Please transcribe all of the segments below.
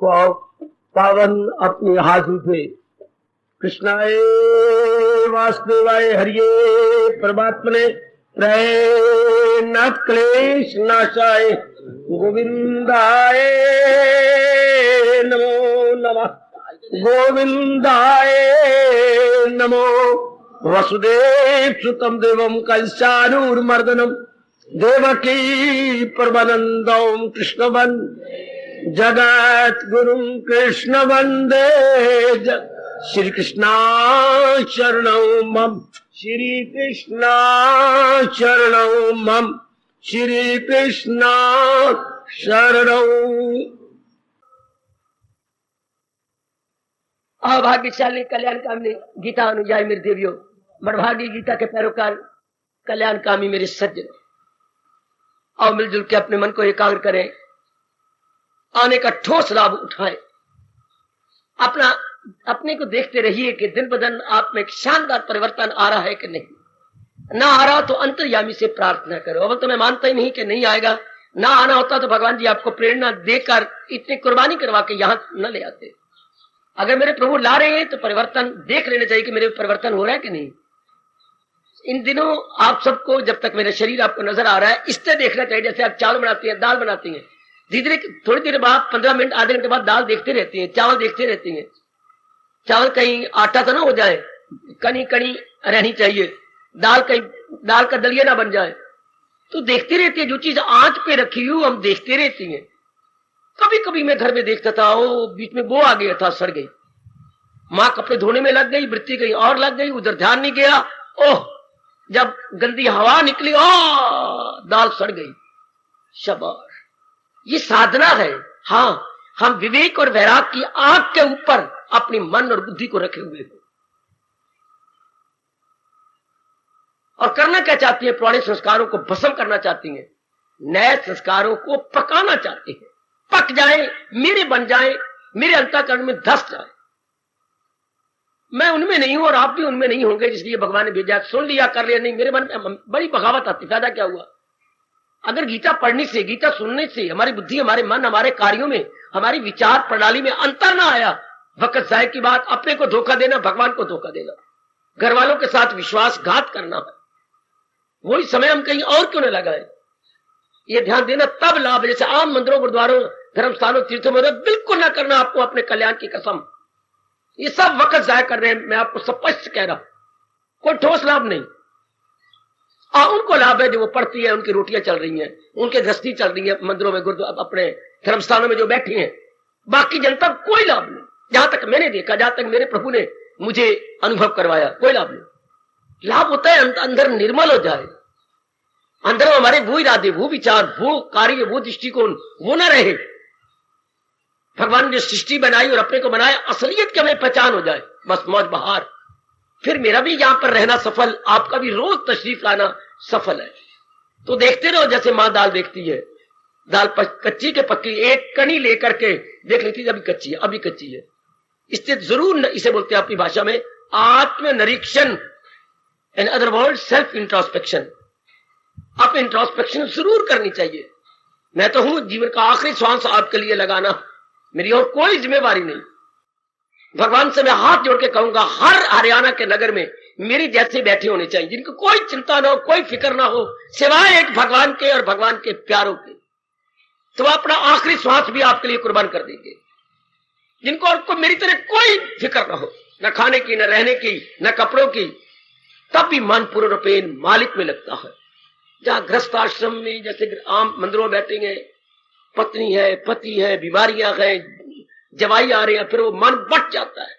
को पावन अपनी हाथों से कृष्णाय वासुदेवाय हरिये परमात्मने प्रेम क्लेश नाशाय गोविंदाय नमो नमः गोविंदाय नमो वसुदेव सुतम देवम कंसानूरमर्दनम देवकी परमानंदम कृष्ण जगत गुरु कृष्ण वंदे श्री कृष्णा शरणं मम श्री कृष्णा शरणं मम श्री कृष्णा शरणं। अभाग्यशाली कल्याणकामी गीता अनुयायी मेरे देवियों, बड़भागी गीता के पैरोकार कल्याणकामी मेरे सज्जन, आओ मिलजुल के अपने मन को एकाग्र करें, आने का ठोस लाभ उठाएं। अपने को देखते रहिए कि दिन ब दिन आप में एक शानदार परिवर्तन आ रहा है कि नहीं। ना आ रहा तो अंतर्यामी से प्रार्थना करो। अब तो मैं मानता ही नहीं कि नहीं आएगा। ना आना होता तो भगवान जी आपको प्रेरणा देकर इतनी कुर्बानी करवा के यहां न ले आते। अगर मेरे प्रभु ला रहे हैं तो परिवर्तन देख लेना चाहिए कि मेरे परिवर्तन हो रहा है कि नहीं। इन दिनों आप सबको, जब तक मेरा शरीर आपको नजर आ रहा है, इससे देखना चाहिए जैसे आप चावल बनाती हैं, दाल बनाती हैं, धीरे थोड़ी देर बाद 15 मिनट आधे घंटे बाद दाल देखते रहती हैं, चावल देखते रहती हैं। चावल कहीं आटा तो ना हो जाए, कनी कनी रहनी चाहिए, दाल कहीं दाल का दलिया ना बन जाए, तो देखती रहती है। जो चीज आंच पे रखी हूं हम देखते रहती हैं। कभी कभी मैं घर में देखता था, वो बीच में वो आ गया था, सड़ गई। माँ कपड़े धोने में लग गई, वृत्ति कहीं और लग गई, उधर ध्यान नहीं गया। ओह, जब गंदी हवा निकली, दाल सड़ गई। शाबाश, ये साधना है। हाँ, हम विवेक और वैराग की आंख के ऊपर अपनी मन और बुद्धि को रखे हुए हैं। और करना क्या चाहती है? पुराने संस्कारों को भस्म करना चाहती हैं, नए संस्कारों को पकाना चाहती हैं। पक जाए, मेरे बन जाए, मेरे अंतःकरण में धस जाए। मैं उनमें नहीं हूं और आप भी उनमें नहीं होंगे, इसलिए भगवान ने भेजा। सुन लिया, कर लिया नहीं, मेरे मन में बड़ी बगावत आती। फायदा क्या हुआ? अगर गीता पढ़ने से, गीता सुनने से हमारी बुद्धि, हमारे मन, हमारे कार्यों में, हमारी विचार प्रणाली में अंतर ना आया, वक्त जाए की बात। अपने को धोखा देना, भगवान को धोखा देना, घर वालों के साथ विश्वासघात करना है। वही समय हम कहीं और क्यों न लगाए? ये ध्यान देना तब लाभ। जैसे आम मंदिरों, गुरुद्वारों, धर्मस्थानों, तीर्थों में बिल्कुल ना करना, आपको अपने कल्याण की कसम। ये सब वक्त जाया कर रहे हैं, मैं आपको स्पष्ट कह रहा हूं। कोई ठोस लाभ नहीं। उनको लाभ है जो वो पढ़ती है, उनकी रोटियां चल रही हैं, उनके गृहस्थी चल रही है, मंदिरों में, गुरुद्वारा, अपने धर्मस्थानों में जो बैठी हैं। बाकी जनता कोई लाभ नहीं। जहां तक मैंने देखा, जहां तक मेरे प्रभु ने मुझे अनुभव करवाया, कोई लाभ नहीं। लाभ होता है अंदर निर्मल हो जाए, अंदर हमारे वो इरादे, वो विचार, वो कार्य, वो दृष्टिकोण वो ना रहे। भगवान ने सृष्टि बनाई और अपने को बनाया, असलियत की हमें पहचान हो जाए, बस मौज बहार। फिर मेरा भी यहां पर रहना सफल, आपका भी रोज तशरीफ लाना सफल है। तो देखते रहो, जैसे मां दाल देखती है, दाल कच्ची के पक्की, एक कणी लेकर के देख लेती है, अभी कच्ची है, अभी कच्ची है। इससे जरूर, इसे बोलते हैं अपनी भाषा में आत्मनिरीक्षण, in other word self introspection. आप इंट्रोस्पेक्शन जरूर करनी चाहिए। मैं तो हूं जीवन का आखिरी श्वास आपके लिए लगाना, मेरी और कोई जिम्मेवारी नहीं। भगवान से मैं हाथ जोड़ के कहूंगा, हर हरियाणा के नगर में मेरी जैसे बैठे होने चाहिए, जिनको कोई चिंता ना हो, कोई फिक्र ना हो, सिवाय एक भगवान के और भगवान के प्यारों के। तो अपना आखिरी श्वास भी आपके लिए कुर्बान कर देंगे। जिनको और को मेरी तरह कोई फिक्र ना हो, न खाने की, न रहने की, न कपड़ों की, तब भी मन पूर्ण रूपेण मालिक में लगता है। जहां गृहस्थ आश्रम में जैसे आम मंदिरों में बैठेंगे, पत्नी है, पति है, बीमारियां हैं, जवाई आ रहे हैं, फिर वो मन बढ़ जाता है,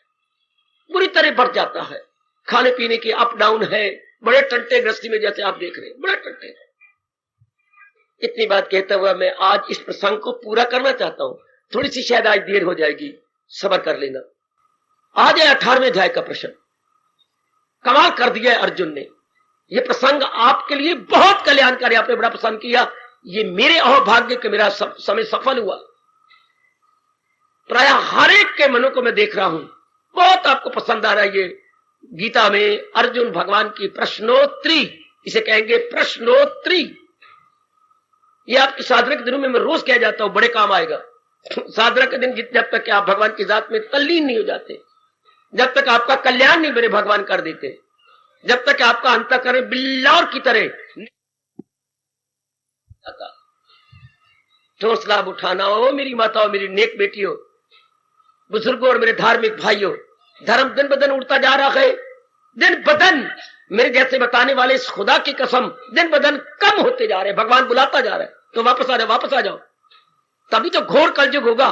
बुरी तरह बढ़ जाता है। खाने पीने की अप डाउन है, बड़े टंटे गृहस्थी में जैसे आप देख रहे हैं, बड़े टंटे हैं। इतनी बात कहते हुए मैं आज इस प्रसंग को पूरा करना चाहता हूं। थोड़ी सी शायद आज देर हो जाएगी, सब्र कर लेना। आज है 18वें अध्याय का प्रश्न। कमाल कर दिया है अर्जुन ने। यह प्रसंग आपके लिए बहुत कल्याणकारी, आपने बड़ा पसंद किया। ये मेरे अहोभाग्य के मेरा समय सफल हुआ। प्राय हर एक के मनों को मैं देख रहा हूं, बहुत आपको पसंद आ रहा है। ये गीता में अर्जुन भगवान की प्रश्नोत्तरी, इसे कहेंगे प्रश्नोत्तरी। ये आपकी साधना के दिनों में मैं रोज कह जाता हूं, बड़े काम आएगा। साधना के दिन जब तक आप भगवान की जात में तल्लीन नहीं हो जाते, जब तक आपका कल्याण नहीं मेरे भगवान कर देते, जब तक आपका अंतःकरण बिल्लौर की तरह ठोस लाभ उठाना हो मेरी माताओं, मेरी नेक बेटियों, बुजुर्गों और मेरे धार्मिक भाइयों, धर्म दिन ब दिन उड़ता जा रहा है, दिन ब दिन मेरे जैसे बताने वाले इस खुदा की कसम दिन ब दिन कम होते जा रहे हैं। भगवान बुलाता जा रहा है, तो वापस आ जाओ, वापस आ जाओ, तभी तो घोर कलयुग होगा।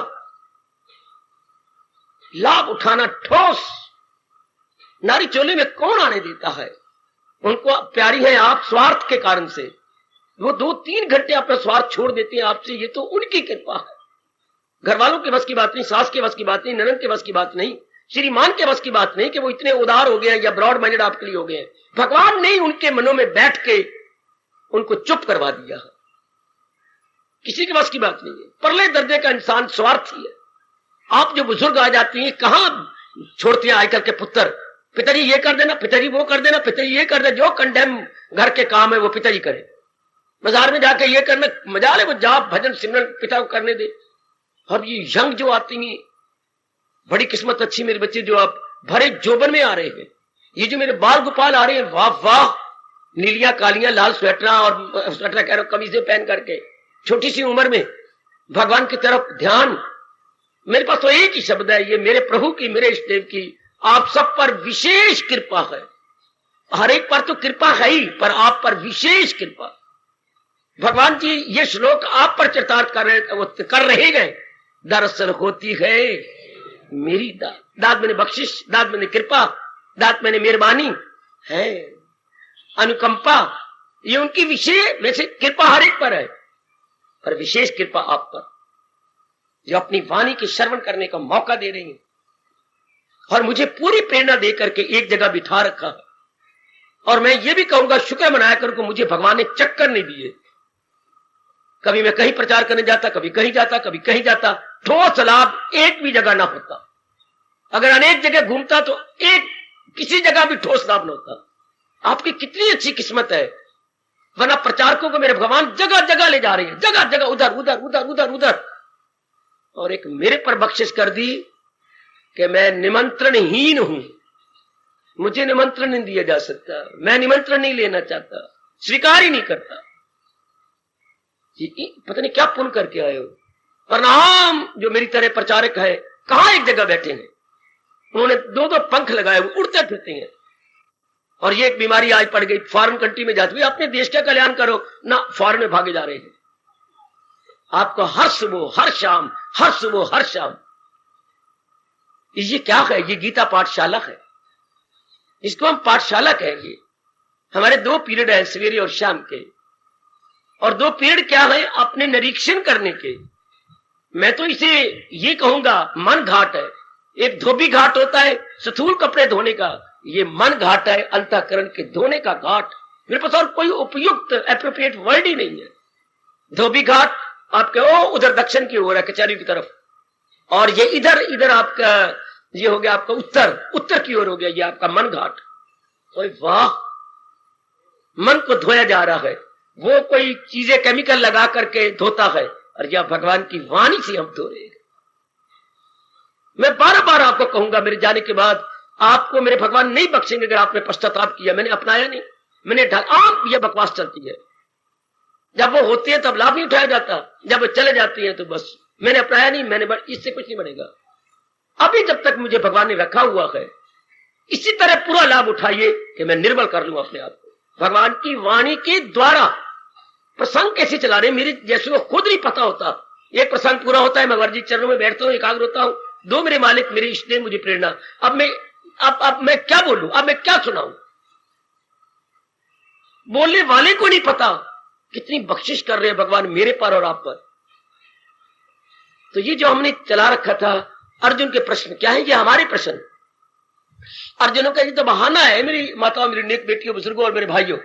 लाभ उठाना ठोस, नारी चोले में कौन आने देता है? उनको प्यारी है आप स्वार्थ के कारण से, वो 2-3 घंटे अपना स्वार्थ छोड़ देते हैं आपसे, ये तो उनकी कृपा है। घर वालों के बस की बात नहीं, सास के बस की बात नहीं, ननद के बस की बात नहीं, श्रीमान के बस की बात नहीं कि वो इतने उदार हो गए हैं या ब्रॉड माइंडेड आपके लिए हो गए हैं। भगवान ने ही उनके मनों में बैठ के उनको चुप करवा दिया है। किसी के बस की बात नहीं है। परले दर्जे का इंसान स्वार्थी है। आप जो बुजुर्ग आ जाती हैं, कहां छोड़ते हैं आजकल के पुत्र, पिताजी ये कर देना, पिताजी वो कर देना, पिताजी ये कर देना, जो कंडेम घर के काम है वो पिताजी करे। बाजार में जाके ये करना, मजा ले वो जाप भजन सिमरन पिता को करने दे। और ये यंग जो आती हैं, बड़ी किस्मत अच्छी मेरे बच्चे जो आप भरे जोबन में आ रहे हैं। ये जो मेरे बाल गोपाल आ रहे हैं, वाह वाह, नीलियां कालियां लाल स्वेटरा और स्वेटर कह रहा हूं कमीजें पहन करके, छोटी सी उम्र में भगवान की तरफ ध्यान। मेरे पास तो एक ही शब्द है, ये मेरे प्रभु की, मेरे इष्ट देव की आप सब पर विशेष कृपा है। हर एक पर तो कृपा है ही, पर आप पर विशेष कृपा। भगवान जी ये श्लोक आप पर चरितार्थ कर रहे गए। दरअसल होती है मेरी दाद, दाद मैंने बख्शिश, दाद मैंने कृपा, दाद मैंने मेहरबानी है, अनुकंपा, ये उनकी विशेष। वैसे कृपा हर एक पर है, पर विशेष कृपा आप पर, जो अपनी वाणी के श्रवण करने का मौका दे रही है और मुझे पूरी प्रेरणा दे करके एक जगह बिठा रखा है। और मैं ये भी कहूंगा, शुक्र मनाया करूं कि मुझे भगवान ने चक्कर नहीं दिए। कभी मैं कहीं प्रचार करने जाता, कभी कहीं जाता, कभी कहीं जाता, ठोस लाभ एक भी जगह ना होता। अगर अनेक जगह घूमता तो एक किसी जगह भी ठोस लाभ ना होता। आपकी कितनी अच्छी किस्मत है, वरना प्रचारकों को मेरे भगवान जगह जगह ले जा रहे हैं, जगह जगह, उधर उधर उधर उधर उधर। और एक मेरे पर बख्शिश कर दी कि मैं निमंत्रणहीन हूं, मुझे निमंत्रण नहीं दिया जा सकता, मैं निमंत्रण नहीं लेना चाहता, स्वीकार ही नहीं करता। पता नहीं क्या पुण्य करके आए हो। प्रणाम जो मेरी तरह प्रचारक है, कहां एक जगह बैठे हैं, उन्होंने 2-2 पंख लगाए हुए उड़ते फिरते हैं। और ये एक बीमारी आज पड़ गई, फॉरेन कंट्री में जाते हुए अपने देश का कल्याण करो ना, फॉरेन में भागे जा रहे हैं। आपको हर सुबह हर शाम, हर सुबह हर शाम, ये क्या है? ये गीता पाठशाला है, इसको हम पाठशाला कहेंगे। हमारे 2 पीरियड है, सवेरे और शाम के, और 2 पीरियड क्या है? अपने निरीक्षण करने के। मैं तो इसे ये कहूंगा मन घाट है। एक धोबी घाट होता है स्थूल कपड़े धोने का, ये मन घाट है अंतःकरण के धोने का घाट। मेरे पास और कोई उपयुक्त एप्रोप्रिएट वर्ड ही नहीं है। धोबी घाट आपके उधर दक्षिण की ओर है, कचहरी की तरफ, और ये इधर इधर आपका ये हो गया आपका उत्तर की ओर हो गया, ये आपका मन घाट। वाह, मन को धोया जा रहा है, वो कोई चीजें केमिकल लगा करके धोता है, और यह भगवान की वाणी से हम धो रहे हैं। मैं बार-बार आपको कहूंगा, मेरे जाने के बाद आपको मेरे भगवान नहीं बख्शेंगे अगर आपने पश्चाताप किया। मैंने अपनाया नहीं, मैंने आम यह बकवास चलती है। जब वो होती है तब लाभ नहीं उठाया जाता, जब वो चले जाती है तो बस मैंने अपनाया नहीं, इससे कुछ नहीं बनेगा। अभी जब तक मुझे भगवान ने रखा हुआ है, इसी तरह पूरा लाभ उठाइए कि मैं निर्मल कर लूं अपने आप को। भगवान की वाणी के द्वारा प्रसंग कैसे चला रहे मेरे जैसे को खुद नहीं पता होता। एक प्रसंग पूरा होता है, मैं भगवान जी चरणों में बैठता हूं, एकाग्र होता हूं, 2 मेरे मालिक मेरे इष्ट देव मुझे प्रेरणा। अब मैं क्या बोलूं, अब मैं क्या सुनाऊं? बोलने वाले को नहीं पता कितनी बख्शिश कर रहे हैं भगवान मेरे पर और आप पर। तो ये जो हमने चला रखा था, अर्जुन के प्रश्न क्या है? ये हमारे प्रश्न। अर्जुन का ये तो बहाना है, मेरी माताओं, मेरी नेक बेटियों, बुजुर्गों और मेरे भाइयों,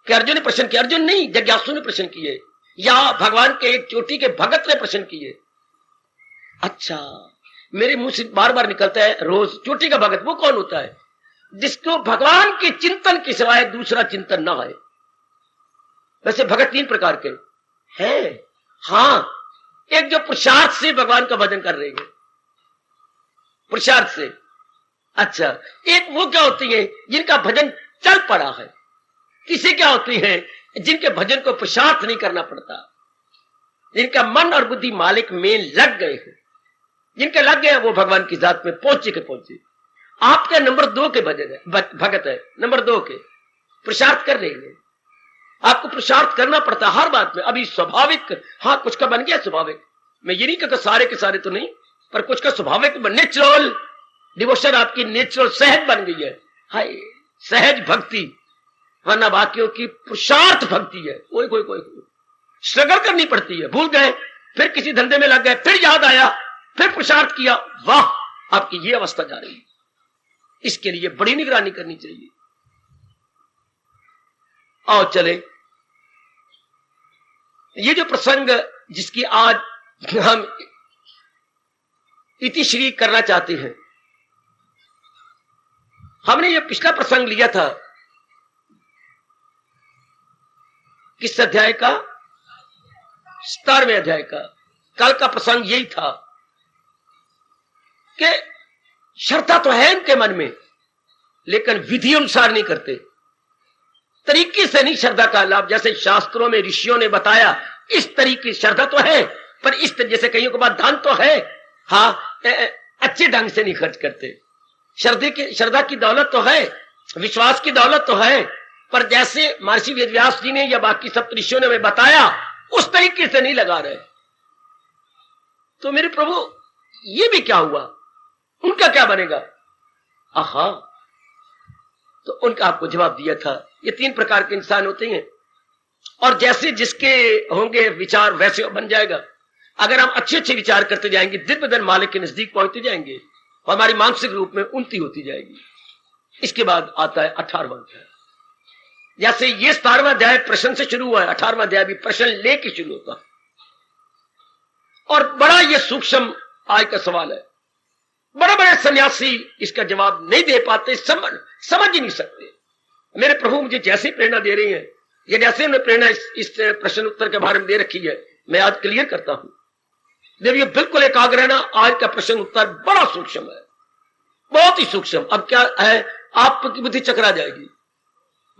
कि अर्जुन ने प्रश्न किया। अर्जुन नहीं, जिज्ञासु ने प्रश्न किए, या भगवान के एक चोटी के भगत ने प्रश्न किए। अच्छा, मेरे मुंह से बार बार निकलता है रोज, चोटी का भगत वो कौन होता है? जिसको भगवान के चिंतन के सिवाय दूसरा चिंतन ना है। वैसे भगत 3 प्रकार के हैं। हाँ, एक जो पुरुषार्थ से भगवान का भजन कर रही है, पुरुषार्थ से। अच्छा, एक वो क्या होती है जिनका भजन चल पड़ा है। किसी क्या होती है जिनके भजन को पुरुषार्थ नहीं करना पड़ता, जिनका मन और बुद्धि मालिक में लग गए हैं, जिनके लग गए वो भगवान की जात में पहुंचे के पहुंचे। आपके नंबर 2 के भजन है, भगत है, नंबर 2 के पुरुषार्थ कर रही है। आपको पुरुषार्थ करना पड़ता हर बात में। अभी स्वाभाविक, हाँ कुछ का बन गया स्वाभाविक, मैं ये नहीं कहता सारे के सारे तो नहीं, पर कुछ का स्वाभाविक नेचुरल डिवोशन आपकी नेचुरल सहज बन गई है। हाय सहज भक्ति, वरना बाकियों की पुरुषार्थ भक्ति है। कोई कोई कोई स्ट्रगल करनी पड़ती है। भूल गए, फिर किसी धंधे में लग गए, फिर याद आया, फिर पुरुषार्थ किया, वाह आपकी ये अवस्था जा रही है। इसके लिए बड़ी निगरानी करनी चाहिए। आओ चले, ये जो प्रसंग जिसकी आज हम इतिश्री करना चाहते हैं, हमने ये पिछला प्रसंग लिया था किस अध्याय का? 17वें अध्याय का। कल का प्रसंग यही था कि श्रद्धा तो है इनके मन में, लेकिन विधि अनुसार नहीं करते, तरीके से नहीं श्रद्धा का लाभ। जैसे शास्त्रों में ऋषियों ने बताया इस तरीके श्रद्धा तो है, पर इस जैसे कईयों के बाद दान तो है, हाँ अच्छे ढंग से नहीं खर्च करते। श्रद्धा की दौलत तो है, विश्वास की दौलत तो है, पर जैसे महर्षि वेदव्यास जी ने या बाकी सब ऋषियों ने बताया उस तरीके से नहीं लगा रहे। तो मेरे प्रभु ये भी क्या हुआ, उनका क्या बनेगा? आहा, तो उनका आपको जवाब दिया था। ये 3 प्रकार के इंसान होते हैं, और जैसे जिसके होंगे विचार वैसे बन जाएगा। अगर हम अच्छे अच्छे विचार करते जाएंगे, दिन ब दिन मालिक के नजदीक पहुंचते जाएंगे, और हमारी मानसिक रूप में उन्नति होती जाएगी। इसके बाद आता है 18वां अध्याय। जैसे ये 17वां अध्याय प्रश्न से शुरू हुआ है, 18वां अध्याय भी प्रश्न लेके शुरू होता है। और बड़ा ये सूक्ष्म आज का सवाल है। बड़े बड़े सन्यासी इसका जवाब नहीं दे पाते, समझ ही नहीं सकते। मेरे प्रभु मुझे जैसे प्रेरणा दे रही है, ये जैसे उन्हें प्रेरणा इस प्रश्न उत्तर के बारे में दे रखी है, मैं आज क्लियर करता हूं। देखिए बिल्कुल एकाग्र रहना। आज का प्रश्न उत्तर बड़ा सूक्ष्म है, बहुत ही सूक्ष्म। अब क्या है, आपकी बुद्धि चकरा जाएगी।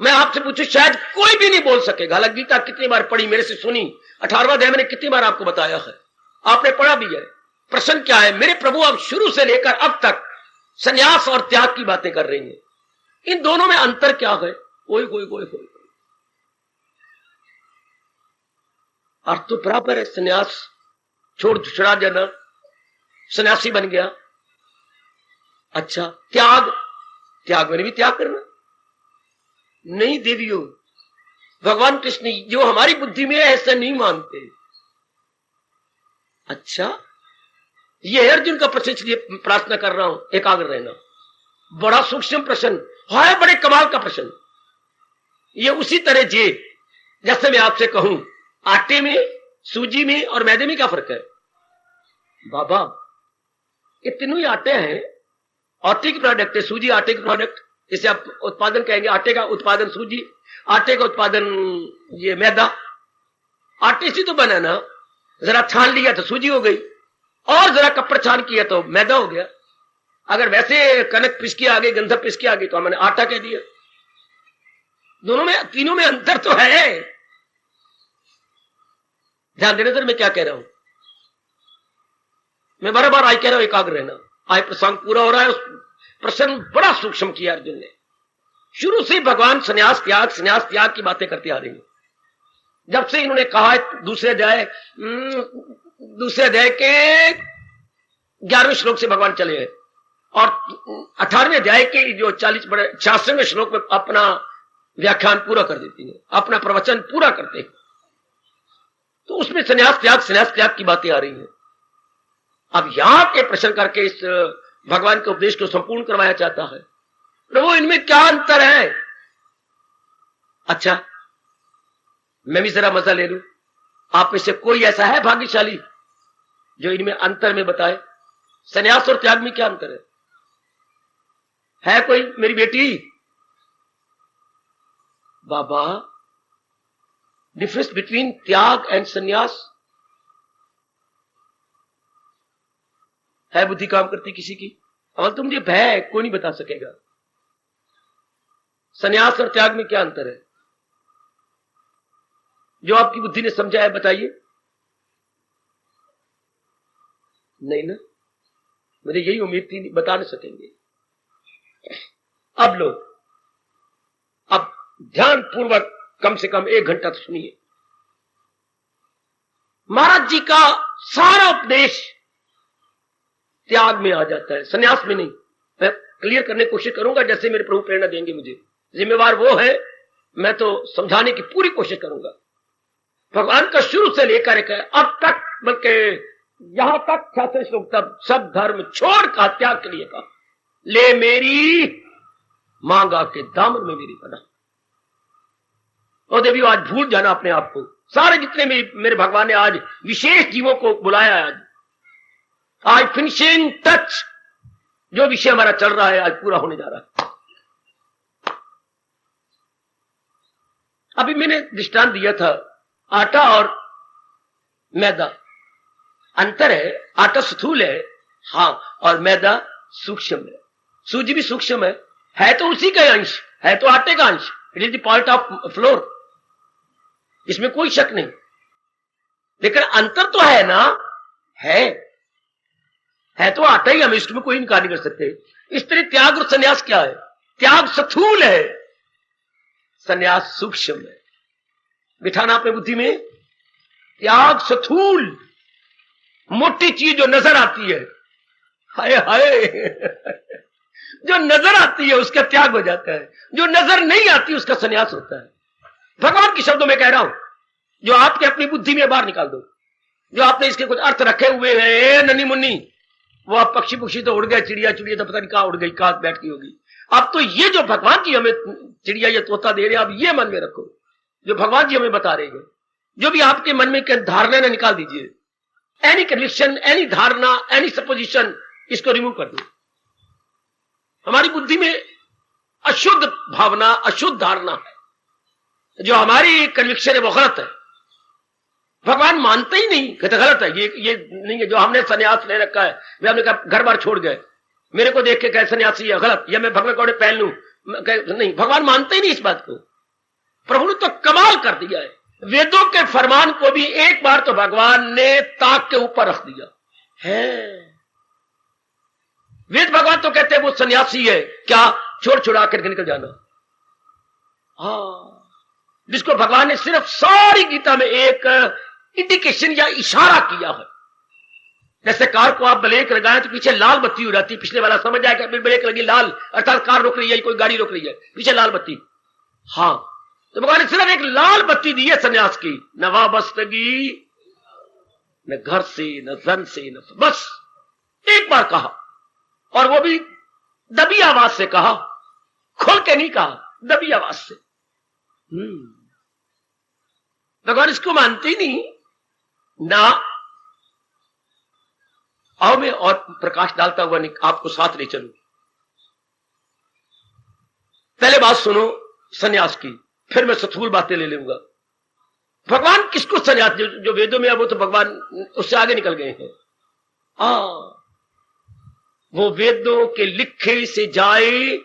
मैं आपसे पूछूं, शायद कोई भी नहीं बोल सकेगा। हालांकि गीता कितनी बार पढ़ी, मेरे से सुनी, 18वां अध्याय मैंने कितनी बार आपको बताया है, आपने पढ़ा भी है। प्रश्न क्या है, मेरे प्रभु अब शुरू से लेकर अब तक संन्यास और त्याग की बातें कर रही हैं। इन दोनों में अंतर क्या है? कोई कोई कोई कोई अर्थ तो बराबर है। संन्यास छुड़ा देना, सन्यासी बन गया। अच्छा, त्याग मैंने भी त्याग करना नहीं। देवियों, भगवान कृष्ण जो हमारी बुद्धि में है ऐसा नहीं मानते। अच्छा, ये अर्जुन का प्रश्न, इसलिए प्रार्थना कर रहा हूं एकाग्र रहना। बड़ा सूक्ष्म प्रश्न है, बड़े कमाल का प्रश्न। ये उसी तरह जैसे मैं आपसे कहूं आटे में, सूजी में और मैदे में क्या फर्क है? बाबा, ये तीनों ही आटे हैं, आटे की प्रोडक्ट है। सूजी आटे की प्रोडक्ट, इसे आप उत्पादन कहेंगे। आटे का उत्पादन सूजी, आटे का उत्पादन ये मैदा। आटे से तो बना ना, जरा छान लिया तो सूजी हो गई, और जरा कपड़ छान किया तो मैदा हो गया। अगर वैसे कनक पिस के आ गई, गंधक पिस के आ गई, तो हमने आटा कह दिया। दोनों में, तीनों में अंतर तो है। ध्यान देने सर, मैं क्या कह रहा हूं? मैं बार आज कह रहा हूं एकाग्र रहना। आज प्रसंग पूरा हो रहा है। उस प्रसंग बड़ा सूक्ष्म किया अर्जुन ने। शुरू से भगवान संन्यास त्याग की बातें करते आ रही हैं। जब से इन्होंने कहा दूसरे अध्याय के 11वें श्लोक से भगवान चले हैं, और 18वें अध्याय के जो 86वें श्लोक में अपना व्याख्यान पूरा कर देती है, अपना प्रवचन पूरा करते हैं। तो उसमें संन्यास त्याग की बातें आ रही हैं। अब यहां के प्रश्न करके इस भगवान के उपदेश को संपूर्ण करवाया चाहता है। प्रभु, इनमें क्या अंतर है? अच्छा, मैं भी जरा मजा ले लूं। आप में से कोई ऐसा है भाग्यशाली जो इनमें अंतर में बताए? संन्यास और त्याग में क्या अंतर है कोई? मेरी बेटी, बाबा, डिफरेंस बिटवीन त्याग एंड संन्यास? है बुद्धि काम करती किसी की? अवल तो मुझे भय है, कोई नहीं बता सकेगा। संन्यास और त्याग में क्या अंतर है? जो आपकी बुद्धि ने समझा है बताइए। नहीं ना, मुझे यही उम्मीद थी, बता नहीं सकेंगे। अब लो, अब ध्यान पूर्वक कम से कम 1 घंटा तो सुनिए। महाराज जी का सारा उपदेश त्याग में आ जाता है, संन्यास में नहीं। मैं क्लियर करने की कोशिश करूंगा जैसे मेरे प्रभु प्रेरणा देंगे मुझे। जिम्मेवार वो है, मैं तो समझाने की पूरी कोशिश करूंगा। भगवान का शुरू से लेकर के अब तक, बल्कि यहां तक 36 श्लोक तक सब धर्म छोड़ का त्याग के लिए कहा। ले मेरी मांगा के दामन में मेरी पना। और देवियों, आज भूल जाना अपने आप को। सारे जितने मेरे भगवान ने आज विशेष जीवों को बुलाया है, आज फिनिशिंग टच जो विषय हमारा चल रहा है आज पूरा होने जा रहा है। अभी मैंने दृष्टांत दिया था आटा और मैदा। अंतर है, आटा स्थूल है, हाँ, और मैदा सूक्ष्म है। सूजी भी सूक्ष्म है तो उसी का अंश है, तो आटे का अंश। It is the part of floor, इसमें कोई शक नहीं। लेकिन अंतर तो है ना, है तो आटा ही, हम इसमें कोई इनकार नहीं कर सकते। इस तरह त्याग और संन्यास क्या है? त्याग स्थूल है, संन्यास सूक्ष्म है। बिठाना अपने बुद्धि में। त्याग स्थूल, मोटी चीज जो नजर आती है, हाय हाय जो नजर आती है उसका त्याग हो जाता है, जो नजर नहीं आती उसका संन्यास होता है। भगवान के शब्दों में कह रहा हूं, जो आपके अपनी बुद्धि में बाहर निकाल दो। जो आपने इसके कुछ अर्थ रखे हुए हैं नन्ही मुन्नी, वो आप पक्षी पुक्षी तो उड़ गए, चिड़िया चिड़िया तो पता नहीं कहां उड़ गई, कहां बैठ गई होगी। अब तो ये जो भगवान जी हमें चिड़िया या तोता दे रहे हैं, आप ये मन में रखो जो भगवान जी हमें बता रहे हैं। जो भी आपके मन में धारणा ना निकाल दीजिए। एनी कन्विक्शन, एनी धारणा, एनी सपोजिशन, इसको रिमूव कर दो। हमारी बुद्धि में अशुद्ध भावना, अशुद्ध धारणा है। जो हमारी कन्विक्शन है वो गलत है, भगवान मानते ही नहीं, कहते गलत है, ये नहीं है। जो हमने संन्यास ले रखा है, वे हमने कहा घर बार छोड़ गए, मेरे को देख के कहे सन्यासी है, गलत, या मैं भगवान कौड़े पहन लूं, नहीं, भगवान मानते ही नहीं इस बात को। प्रभु ने तो कमाल कर दिया है। वेदों के फरमान को भी एक बार तो भगवान ने ताक के ऊपर रख दिया है। वेद भगवान तो कहते हैं वो सन्यासी है, क्या छोड़ छुड़ा करके निकल जाना। हाँ, जिसको भगवान ने सिर्फ सारी गीता में एक इंडिकेशन या इशारा किया है। जैसे कार को आप ब्रेक लगाएं तो पीछे लाल बत्ती हो जाती है, पिछले वाला समझ जाएगा ब्रेक लगी लाल, अर्थात कार रोक रही है, कोई गाड़ी रोक रही है, पीछे लाल बत्ती। हाँ, तो भगवान ने सिर्फ एक लाल बत्ती दी है सन्यास की। न वाबस्तगी, न घर से, न जन से, न, बस एक बार कहा, और वो भी दबी आवाज से कहा, खोल के नहीं कहा, दबी आवाज से। भगवान इसको मानते ही नहीं ना। आओ मैं और प्रकाश डालता हुआ आपको साथ ले चलूं। पहले बात सुनो सन्यास की, फिर मैं स्थूल बातें ले लूंगा। भगवान किसको सन्यास, जो वेदों में है वो तो भगवान उससे आगे निकल गए हैं। वो वेदों के लिखे से जाए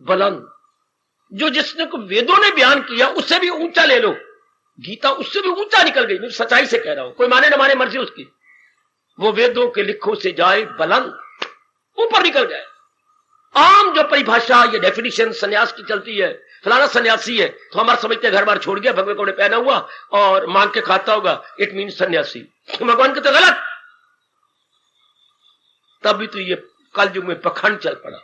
बुलंद। जो जिसने को वेदों ने बयान किया उससे भी ऊंचा ले लो, गीता उससे भी ऊंचा निकल गई। मैं सच्चाई से कह रहा हूं, कोई माने ना माने मर्जी उसकी। वो वेदों के लिखों से जाए बुलंद, ऊपर निकल जाए। आम जो परिभाषा या डेफिनेशन सन्यास की चलती है, फलाना सन्यासी है तो हमारा समझते घर बार छोड़ गया, भगवे कपड़े पहना हुआ और मांग के खाता होगा, इट मीन सन्यासी। भगवान कहते गलत। तभी तो ये कलयुग में पखंड चल पड़ा,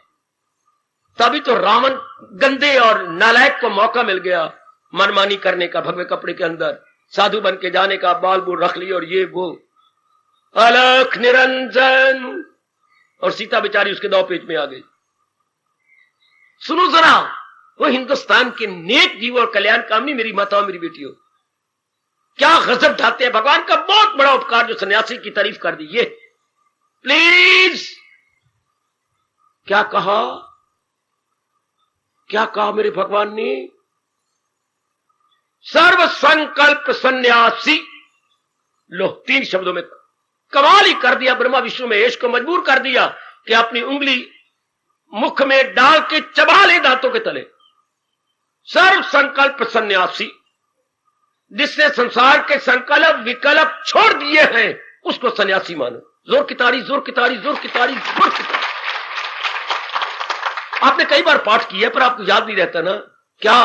तभी तो रावण गंदे और नालायक को मौका मिल गया मनमानी करने का। भगवे कपड़े के अंदर साधु बन के जाने का, बाल बूल रख लिए और ये वो, अलख निरंजन, और सीता बेचारी उसके दो पेज में आ गई। सुनो जरा, वो हिंदुस्तान के नेक जीव और कल्याण कामनी मेरी माताओं, मेरी बेटियों, क्या गजब ढाते हैं। भगवान का बहुत बड़ा उपकार जो सन्यासी की तारीफ कर दी। ये प्लीज, क्या कहा, क्या कहा मेरे भगवान ने? सर्व संकल्प सन्यासी। लो, 3 शब्दों में कमाल ही कर दिया। ब्रह्मा विष्णु महेश को मजबूर कर दिया कि अपनी उंगली मुख में डाल के चबा ले दांतों के तले। सर्व संकल्प सन्यासी, जिसने संसार के संकल्प विकल्प छोड़ दिए हैं, उसको सन्यासी मानो। जोर की ताड़ी, जोर की ताड़ी, जोर की ताड़ी, जोर की ताड़ी। आपने कई बार पाठ किया पर आपको याद नहीं रहता ना क्या?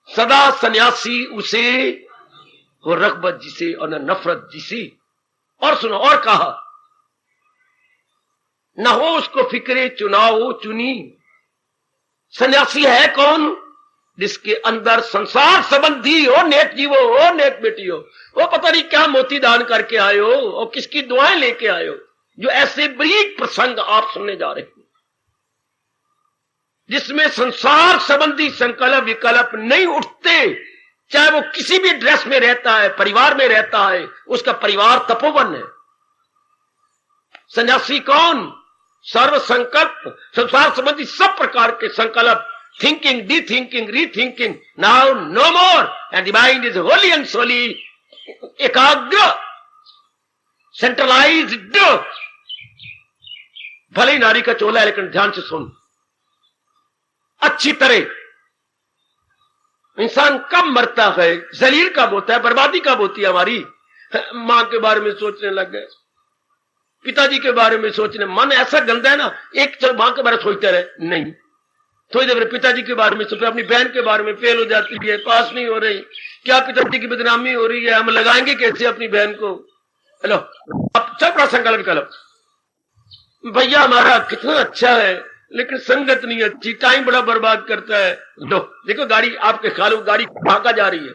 सदा सन्यासी उसे हो रगबत जिसे और न नफरत जिसे। और सुनो, और कहा न हो उसको फिक्रे चुनाव चुनी। सन्यासी है कौन? जिसके अंदर संसार संबंधी हो, नेक जीवो हो, नेक बेटी हो, वो पता नहीं क्या मोती दान करके आए हो और किसकी दुआएं लेके आए हो, जो ऐसे बरीक प्रसंग आप सुनने जा रहे हैं जिसमें संसार संबंधी संकल्प विकल्प नहीं उठते। चाहे वो किसी भी ड्रेस में रहता है, परिवार में रहता है, उसका परिवार तपोवन है। सन्यासी कौन? सर्व संकल्प संसार संबंधी सब प्रकार के संकल्प, thinking, de thinking, re thinking, now no more, and the mind is wholly and solely, एकाग्र, सेंट्रलाइज्ड। भले ही नारी का चोला है लेकिन ध्यान से सुन अच्छी तरह। इंसान कब मरता है? जलील कब होता है? बर्बादी कब होती है हमारी? मां के बारे में सोचने लग गए, पिताजी के बारे में सोचने, मन ऐसा गंदा है ना, एक चलो मां के बारे में सोचते रहे, नहीं, थोड़ी देर पिताजी के बारे में सोचते, अपनी बहन के बारे में, फेल हो जाती है, पास नहीं हो रही, क्या पिताजी की बदनामी हो रही है, हम लगाएंगे कैसे अपनी बहन को? हेलो, अब सब बड़ा संकल्प विकल्प, भैया हमारा कितना अच्छा है लेकिन संगत नहीं अच्छी, टाइम बड़ा बर्बाद करता है। लो देखो गाड़ी आपके ख्याल गाड़ी भागा जा रही है,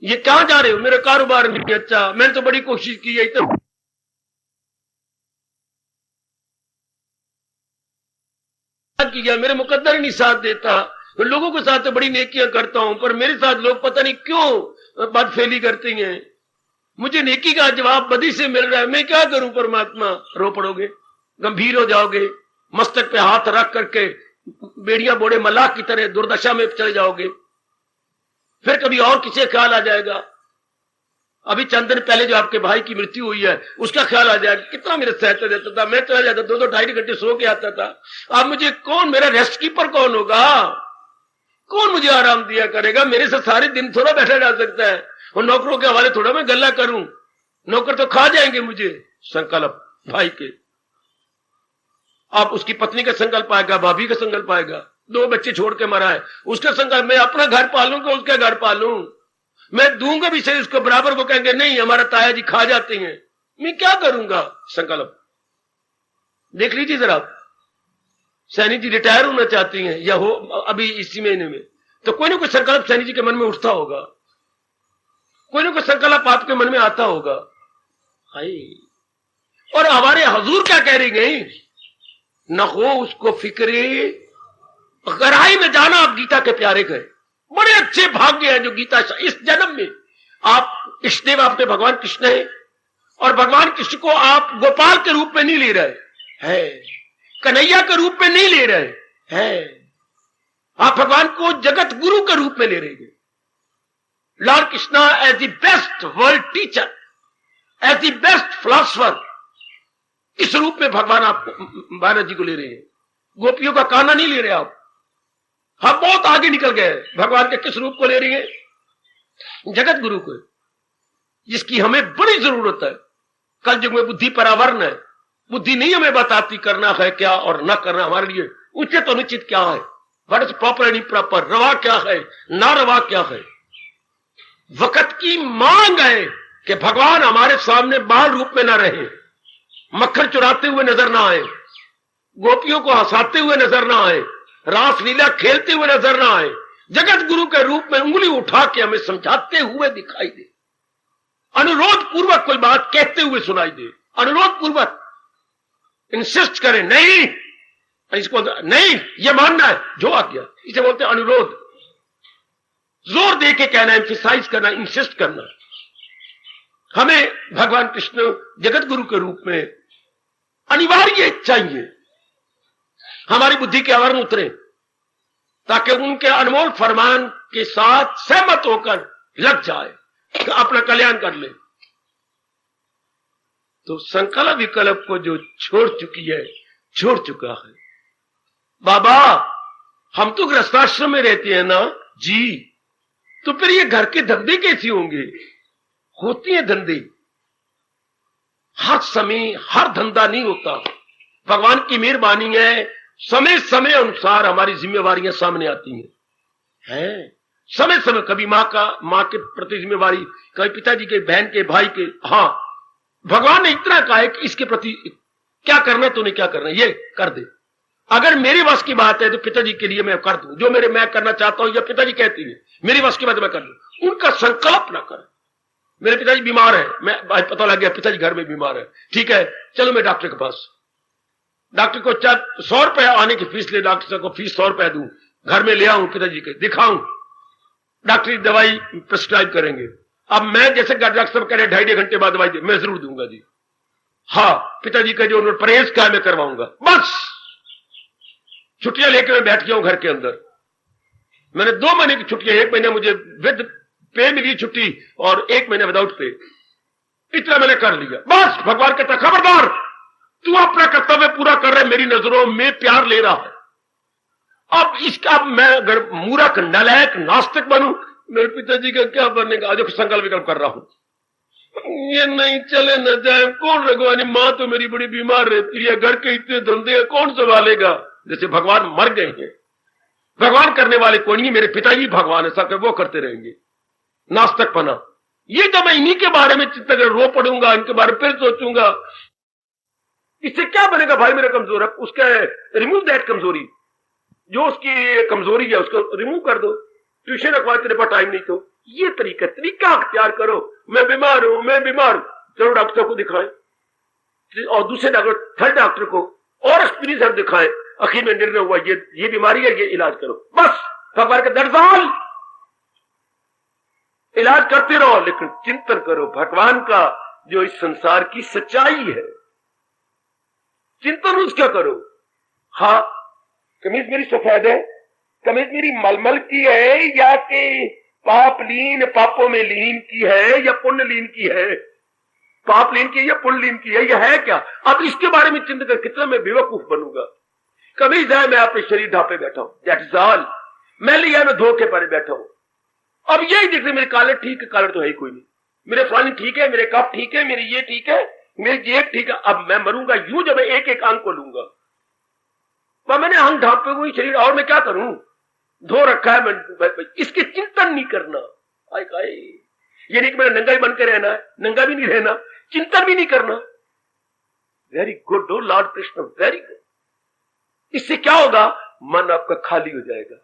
ये कहां जा रहे हो? मेरा कारोबार नहीं अच्छा, मैंने तो बड़ी कोशिश की है, तो किया, मेरे मुकद्दर ही नहीं साथ देता। लोगों के साथ तो बड़ी नेकियां करता हूं पर मेरे साथ लोग पता नहीं क्यों बदफेली करते हैं। मुझे नेकी का जवाब बदी से मिल रहा है, मैं क्या करूं परमात्मा? रो पड़ोगे, गंभीर हो जाओगे, मस्तक पे हाथ रख करके बेड़ियां बोड़े मलाह की तरह दुर्दशा में चले जाओगे। फिर कभी और किसी ख्याल आ जाएगा, अभी चंद दिन पहले जो आपके भाई की मृत्यु हुई है उसका ख्याल आ जाएगा, कितना मेरे सहते देता था, मैं चला जाता, 2-2 ढाई घंटे सो के आता था। अब मुझे कौन, मेरा रेस्ट कीपर कौन होगा? कौन मुझे आराम दिया करेगा? मेरे से सारे दिन थोड़ा बैठा जा सकता है, और नौकरों के हवाले थोड़ा मैं गल्ला करूं, नौकर तो खा जाएंगे मुझे। संकल्प भाई के, आप उसकी पत्नी का संकल्प आएगा, भाभी का संकल्प आएगा, 2 बच्चे छोड़ के मरा है, उसका संकल्प मैं अपना घर पालूंगा, उसका घर पालूं, मैं दूंगा भी सही उसको बराबर, को कहेंगे नहीं हमारा ताया जी खा जाते हैं, मैं क्या करूंगा? संकल्प देख लीजिए जरा, सैनी जी रिटायर होना चाहती हैं या हो अभी इसी महीने में, तो कोई ना कोई संकल्प सैनी जी के मन में उठता होगा, कोई ना कोई संकल्प आपके मन में आता होगा। और हमारे हजूर क्या कह रही गई? न हो उसको फिक्रे, गहराई में जाना। आप गीता के प्यारे गए, बड़े अच्छे भाग्य हैं जो गीता इस जन्म में आप इष्टदेव आपके भगवान कृष्ण है, और भगवान कृष्ण को आप गोपाल के रूप में नहीं ले रहे हैं, कन्हैया के रूप में नहीं ले रहे हैं, आप भगवान को जगत गुरु के रूप में ले रहे हैं। Lord Krishna as the best world teacher, as the best philosopher, इस रूप में भगवान आप महाराज जी को ले रहे हैं। गोपियों का काना नहीं ले रहे आप, हम बहुत आगे निकल गए। भगवान के किस रूप को ले रही है? जगत गुरु को, जिसकी हमें बड़ी जरूरत है। कल युग में बुद्धि परावर्ण है, बुद्धि नहीं हमें बताती करना है क्या और न करना हमारे लिए उचित अनुचित क्या है, what is proper and improper, रवा क्या है ना रवा क्या है। वक्त की मांग है कि भगवान हमारे सामने बाल रूप में ना रहे, मक्खन चुराते हुए नजर ना आए, गोपियों को हंसाते हुए नजर ना आए, रासलीला खेलते हुए नजर ना आए, जगत गुरु के रूप में उंगली उठा के हमें समझाते हुए दिखाई दे, अनुरोध पूर्वक कोई बात कहते हुए सुनाई दे, अनुरोध पूर्वक इंसिस्ट करें, नहीं इसको नहीं ये मानना है जो आ गया, इसे बोलते हैं अनुरोध। जोर दे के कहना, एम्फिसाइज करना, इंसिस्ट करना। हमें भगवान कृष्ण जगत गुरु के रूप में अनिवार्य चाहिए, हमारी बुद्धि के आवरण उतरे ताकि उनके अनमोल फरमान के साथ सहमत होकर लग जाए, अपना कल्याण कर ले। तो संकल्प विकल्प को जो छोड़ चुकी है, छोड़ चुका है। बाबा हम तो गृहस्थाश्रम में रहते हैं ना जी, तो फिर ये घर के धंधे कैसे होंगे? होती है धंधे, हर समय हर धंधा नहीं होता। भगवान की मेहरबानी है, समय समय अनुसार हमारी जिम्मेवारियां सामने आती हैं। समय समय कभी माँ के प्रति जिम्मेवारी, कभी पिताजी के, बहन के, भाई के। हाँ, भगवान ने इतना कहा है कि इसके प्रति क्या करना है, तूने क्या करना है ये कर दे। अगर मेरे वश की बात है तो पिताजी के लिए मैं कर दूं, जो मैं करना चाहता हूं, या पिताजी कहती है मेरी वश की बात मैं कर लूं। उनका संकल्प ना कर। मेरे पिताजी बीमार है, मैं आज पता लग गया पिताजी घर में बीमार है, ठीक है चलो मैं डॉक्टर के पास, डॉक्टर को 100 रुपया आने की फीस ले, डॉक्टर साहब को फीस 100 रुपया दूं, घर में ले आऊं, पिताजी के दिखाऊं, डॉक्टरी दवाई प्रिस्क्राइब करेंगे। अब मैं जैसे डॉक्टर साहब कह रहे 2.5 घंटे बाद दवाई दे, मैं जरूर दूंगा जी। हाँ, पिताजी का जो उन्होंने परहेज का मैं करवाऊंगा। बस छुट्टियां लेकर मैं बैठ गया हूं घर के अंदर। मैंने 2 महीने की छुट्टियां, 1 महीने मुझे विद पे मिली छुट्टी और 1 महीने विदाउट पे, इतना मैंने कर लिया। बस भगवान कहता खबरदार, तू अपना कर्तव्य पूरा कर रहे, मेरी नजरों में प्यार ले रहा है। अब इसका मैं अगर मूर्ख नालायक नास्तिक बनूं, मेरे पिताजी का क्या बनने का? जो संकल्प विकल्प कर रहा हूं, ये नहीं चले न जाए, कौन रघुवानी, मां तो मेरी बड़ी बीमार रहती है, घर के इतने धंधे कौन संभालेगा? जैसे भगवान मर गए हैं, भगवान करने वाले कोई नहीं, मेरे पिताजी भगवान है, सब वो करते रहेंगे। नास्तिक बना, ये जब मैं इन्हीं के बारे में चिंता कर रो पड़ूंगा, इनके बारे में फिर सोचूंगा, इससे क्या बनेगा? भाई मेरा कमजोर है, उसका रिमूव दैट कमजोरी, जो उसकी कमजोरी है उसको रिमूव कर दो। ट्यूशन रखवा, तेरे पास टाइम नहीं तो ये तरीका अख्तियार करो। मैं बीमार हूं, चलो डॉक्टर को दिखाएं, और दूसरे डॉक्टर, थर्ड डॉक्टर को और एक्सपीरियंस दिखाएं। आखिर में निर्णय हुआ ये बीमारी है, ये इलाज करो। बस भगवान के दरसाल इलाज करते रहो, लेकिन चिंतन करो भगवान का, जो इस संसार की सच्चाई है, चिंतन उसका करो। हाँ, कमीज मेरी सफेद है, कमीज मेरी मलमल की है, या कि पापों में लीन की है, या पुण्य लीन की है, पाप लीन की है या पुण्य लीन की है, यह है क्या? अब इसके बारे में चिंता कर, कितना मैं बेवकूफ बनूंगा। कमीज है, मैं अपने शरीर ढापे बैठा हूं, दैट इज ऑल। मैं लिया, मैं धोखे पर बैठा हूं। अब यही देख रहे, मेरे कालर ठीक है, कालर तो है ही कोई नहीं, मेरे फलानी ठीक है, मेरे कप ठीक है, मेरी ये ठीक है, मेरी जेब ठीक है। अब मैं मरूंगा यूं जब मैं एक एक अंग को लूंगा, पर मैंने अंग ढांपे हुए शरीर, और मैं क्या करूं? धो रखा है, मैं इसके चिंतन नहीं करना। ये नहीं कि मैंने नंगा ही बन के रहना है, नंगा भी नहीं रहना, चिंतन भी नहीं करना। वेरी गुड ओ लॉर्ड कृष्ण, वेरी गुड। इससे क्या होगा? मन आपका खाली हो जाएगा,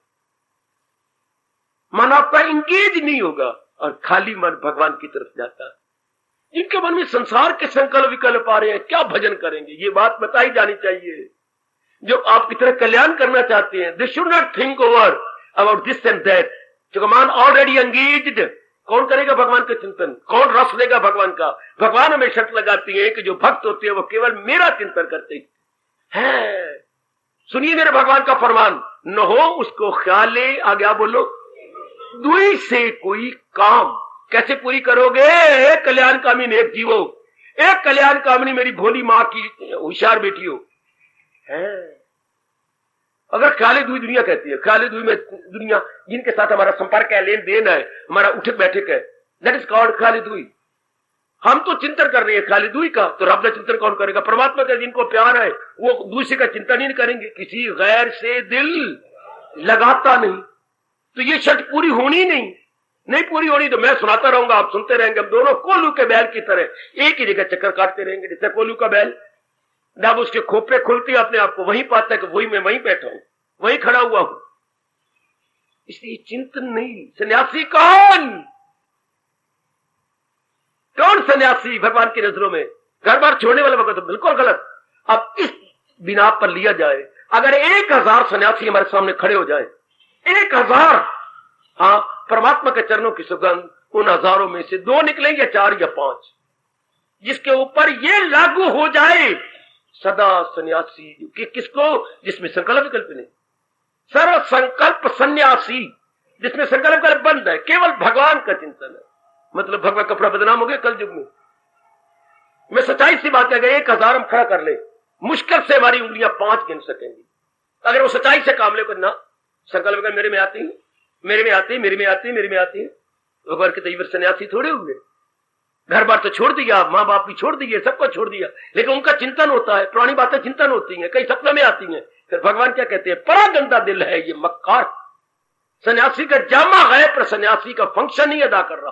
मन आपका इंगेज नहीं होगा, और खाली मन भगवान की तरफ जाता है। जिनके मन में संसार के संकल्प विकल्प आ रहे हैं, क्या भजन करेंगे? ये बात बताई जानी चाहिए। जो आपकी तरह कल्याण करना चाहते हैं, they should not think over about this and that. जो मन ऑलरेडी एंगेज्ड, कौन करेगा भगवान का चिंतन? कौन रस लेगा भगवान का? भगवान हमें शर्त लगाती है कि जो भक्त होते हैं वो केवल मेरा चिंतन करते हैं। सुनिए मेरे भगवान का फरमान, न हो उसको ख्याले, आगे बोलो, दुई से कोई काम। कैसे पूरी करोगे? कल्याण कामिनी एक जीवो, एक कल्याण कामिनी मेरी भोली मां की होशियार बेटी हो है। अगर ख्याले दुई दुनिया कहती है, ख्याले दुई में दुनिया जिनके साथ हमारा संपर्क है, लेन देन है, हमारा उठक बैठक है, दैट इज कॉल्ड ख्याले दुई। हम तो चिंतन कर रहे हैं खाली दुई का, तो रब का चिंतन कौन करेगा? परमात्मा का। जिनको प्यार है वो दूसरे का चिंतन ही नहीं करेंगे, किसी गैर से दिल लगाता नहीं। तो ये शर्त पूरी होनी नहीं पूरी होनी तो मैं सुनाता रहूंगा, आप सुनते रहेंगे। हम दोनों कोल्हू के बैल की तरह एक ही जगह चक्कर काटते रहेंगे। जैसे कोल्हू का बैल, जब उसके खोपड़े खुलती है अपने आप को वहीं पाता है कि वही मैं वहीं बैठा हूं, वहीं खड़ा हुआ हूं। इसलिए चिंतन नहीं। सन्यासी कौन सन्यासी भगवान की नजरों में? घर बार छोड़ने वाला भगत तो बिल्कुल गलत। अब इस बिना पर लिया जाए, अगर 1000 सन्यासी हमारे सामने खड़े हो जाए, 1000, हाँ, परमात्मा के चरणों की सुगंध उन हजारों में से 2 निकलें या 4 या 5, जिसके ऊपर ये लागू हो जाए, सदा सन्यासी कि किसको? जिसमें संकल्प विकल्प नहीं, सर्व संकल्प सन्यासी, जिसमें संकल्प विकल्प बंद है, केवल भगवान का चिंतन है। मतलब भगवान कपड़ा बदनाम हो गया कल युग में, मैं सच्चाई सी बात कह गई, 1000 हम खड़ा कर ले, मुश्किल से हमारी उंगलियां 5 गिन सकेंगी। अगर वो सच्चाई से काम ले को ना संकल्प कर, मेरे में आती, मेरे में आती, मेरे में आती, मेरे में आती, भगवान के तैवर सन्यासी थोड़े हुए। घर बार तो छोड़ दिया, माँ बाप भी छोड़ दिए, सबको छोड़ दिया, लेकिन उनका चिंतन होता है, पुरानी बातें चिंतन होती हैं, कई सपने में आती हैं। फिर भगवान क्या कहते हैं, बड़ा गंदा दिल है ये मक्कार, सन्यासी का जामा है पर सन्यासी का फंक्शन नहीं अदा कर रहा।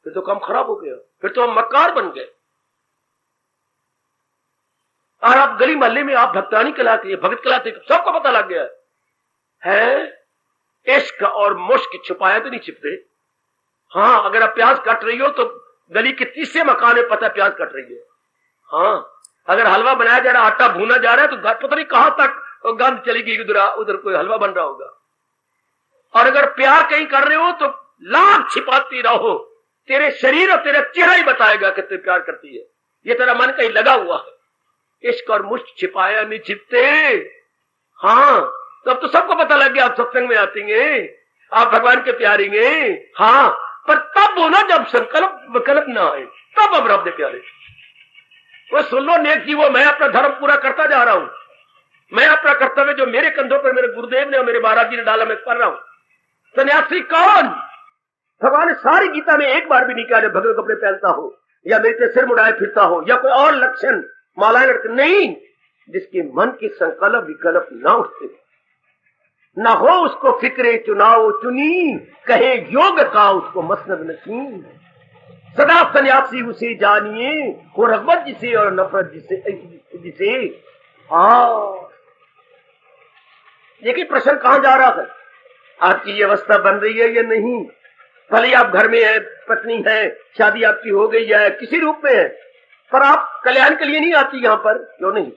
फिर तो काम खराब हो गया, फिर तो हम मक्कार बन गए। और आप गली मोहल्ले में आप भक्तानी कहलाती है, भगत कहलाते है, सबको पता लग गया है। इश्क और मुश्क छुपाया तो नहीं छिपते। हाँ, अगर आप प्याज कट रही हो तो गली के तीसरे मकान में पता है प्याज कट रही है। हाँ, अगर हलवा बनाया जा रहा, आटा भूना जा रहा है तो पता नहीं कहां तक गंध चली गई, उधर कोई हलवा बन रहा होगा। और अगर प्यार कहीं कर रहे हो तो लाख छिपाती रहो, तेरे शरीर और तेरा चेहरा ही बताएगा कि तू प्यार करती है, ये तेरा मन कहीं लगा हुआ है। इश्क और मुश्क छिपाया नहीं छिपते। हाँ, तब तो सबको पता लग गया, आप सत्संग में आतींगे, आप भगवान के प्यारेंगे। हाँ, पर तब हो ना जब संकल्प विकल्प ना आए, तब अब रब दे प्यारे। वो सुन लो नेक जीवो, मैं अपना धर्म पूरा करता जा रहा हूं, मैं अपना कर्तव्य जो मेरे कंधों पर मेरे गुरुदेव ने और मेरे महाराज जी ने डाला, मैं कर रहा हूं। सन्यासी कौन? भगवान ने सारी गीता में एक बार भी नहीं कहा भगवत कपड़े पहनता हो या मेरे से सिर मुड़ाए फिरता हो या कोई और लक्षण मालाएं लड़के, नहीं। जिसके मन की संकल्प विकल्प ना उठते, ना हो उसको फिक्रे चुनाव चुनी, कहे योग का उसको मसनद नसीब। सदा सन्यासी उसे जानिए, हो रगबत जिसे और नफरत जिसे। हाँ, देखिए प्रश्न कहां जा रहा है, आपकी ये अवस्था बन रही है या नहीं। भले आप घर में है, पत्नी है, शादी आपकी हो गई है, किसी रूप में है, पर आप कल्याण के लिए नहीं आती यहाँ पर, क्यों नहीं?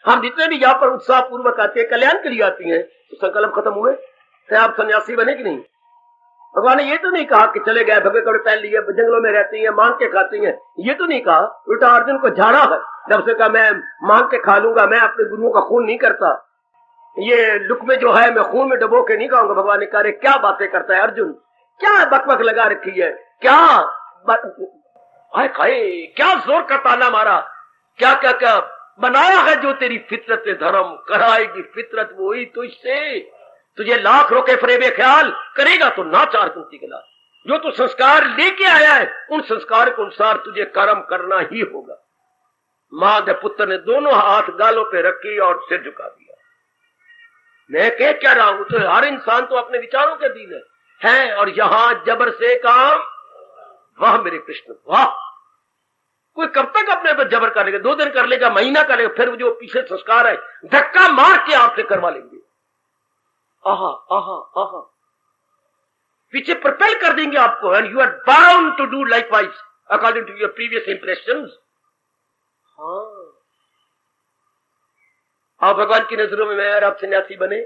हम जितने भी यहाँ पर उत्साह पूर्वक आते हैं कल्याण के लिए आती हैं। तो संकल्प खत्म हुए तो आप सन्यासी बने कि नहीं? भगवान ने ये तो नहीं कहा कि चले गए भगवे कपड़े पहन लिए, जंगलों में रहती हैं, मांग के खाती हैं, ये तो नहीं कहा। उल्टा अर्जुन को झाड़ा है, जब से कहा मैं मांग के खा लूंगा, मैं अपने गुरुओं का खून नहीं करता, ये लुक में जो है मैं खून में डबो के नहीं खाऊंगा। भगवान ने कहा रे क्या बातें करता है अर्जुन, क्या बकबक लगा रखी है, क्या खाए, क्या जोर का ताना मारा, क्या क्या क्या बनाया है जो तेरी फितरत धर्म कराएगी फितरत वही तो इससे तुझे लाख रोके फरेबे ख्याल करेगा तो नाचार कुंती के जो तू संस्कार लेके आया है उन संस्कार के अनुसार तुझे कर्म करना ही होगा। मां के पुत्र ने दोनों हाथ गालों पे रखी और सिर झुका दिया। मैं कह क्या रहा हूं, तो हर इंसान तो अपने विचारों के अधीन है और यहां जबर से काम, वाह मेरे कृष्ण वाह। कोई कब तक अपने पर जबर कर लेगा, 2 दिन कर लेगा, महीना कर लेगा, फिर जो पीछे संस्कार है धक्का मार के आपसे करवा लेंगे। आहा आहा आहा, पीछे प्रपेल कर देंगे आपको। And you are bound to do likewise according to your previous impressions. हाँ, आप भगवान की नजरों में मैं और आप सन्यासी बने,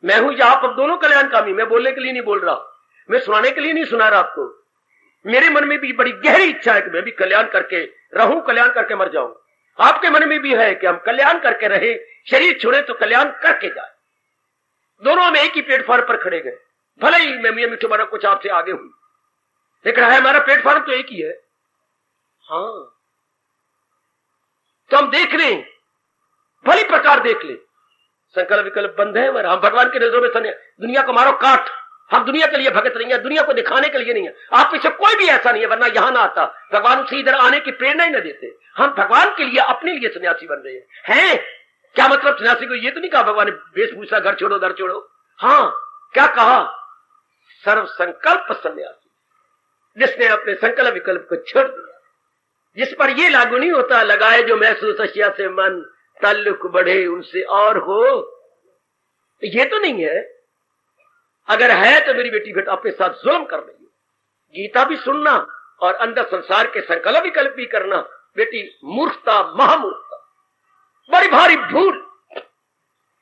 मैं हूं या आप, अब दोनों कल्याणकामी। मैं बोलने के लिए नहीं बोल रहा, मैं सुनाने के लिए नहीं सुना रहा आपको। मेरे मन में भी बड़ी गहरी इच्छा है कि मैं भी कल्याण करके रहूं, कल्याण करके मर जाऊं। आपके मन में भी है कि हम कल्याण करके रहे, शरीर छोड़े तो कल्याण करके जाए। दोनों हम एक ही प्लेटफॉर्म पर खड़े गए, भले ही मैं मियां मिठू मारा कुछ आपसे आगे हुई, लेकिन है हमारा प्लेटफॉर्म तो एक ही है। हाँ, तो हम देख लें, भली प्रकार देख ले, संकल्प विकल्प बंद है हमारा। हम भगवान की नजरों में दुनिया को मारो काट, हम दुनिया के लिए भगत नहीं है, दुनिया को दिखाने के लिए नहीं है। आप में से कोई भी ऐसा नहीं है, वरना यहां ना आता, भगवान उसे इधर आने की प्रेरणा ही न देते। हम भगवान के लिए, अपने लिए सन्यासी बन रहे हैं। क्या मतलब सन्यासी को ये तो नहीं कहा भगवान ने वेशभूषा घर छोड़ो दर छोड़ो। हाँ, क्या कहा, सर्व संकल्प सन्यासी, जिसने अपने संकल्प विकल्प को छोड़ दिया, जिस पर ये लागू नहीं होता लगाए जो महसूस अशिया से मन ताल्लुक बढ़े उनसे और हो, ये तो नहीं है। अगर है तो मेरी बेटी बेटा अपने साथ जुल्म कर रही है। गीता भी सुनना और अंदर संसार के संकल्प विकल्प भी करना, बेटी मूर्खता, महामूर्खता, बड़ी भारी भूल।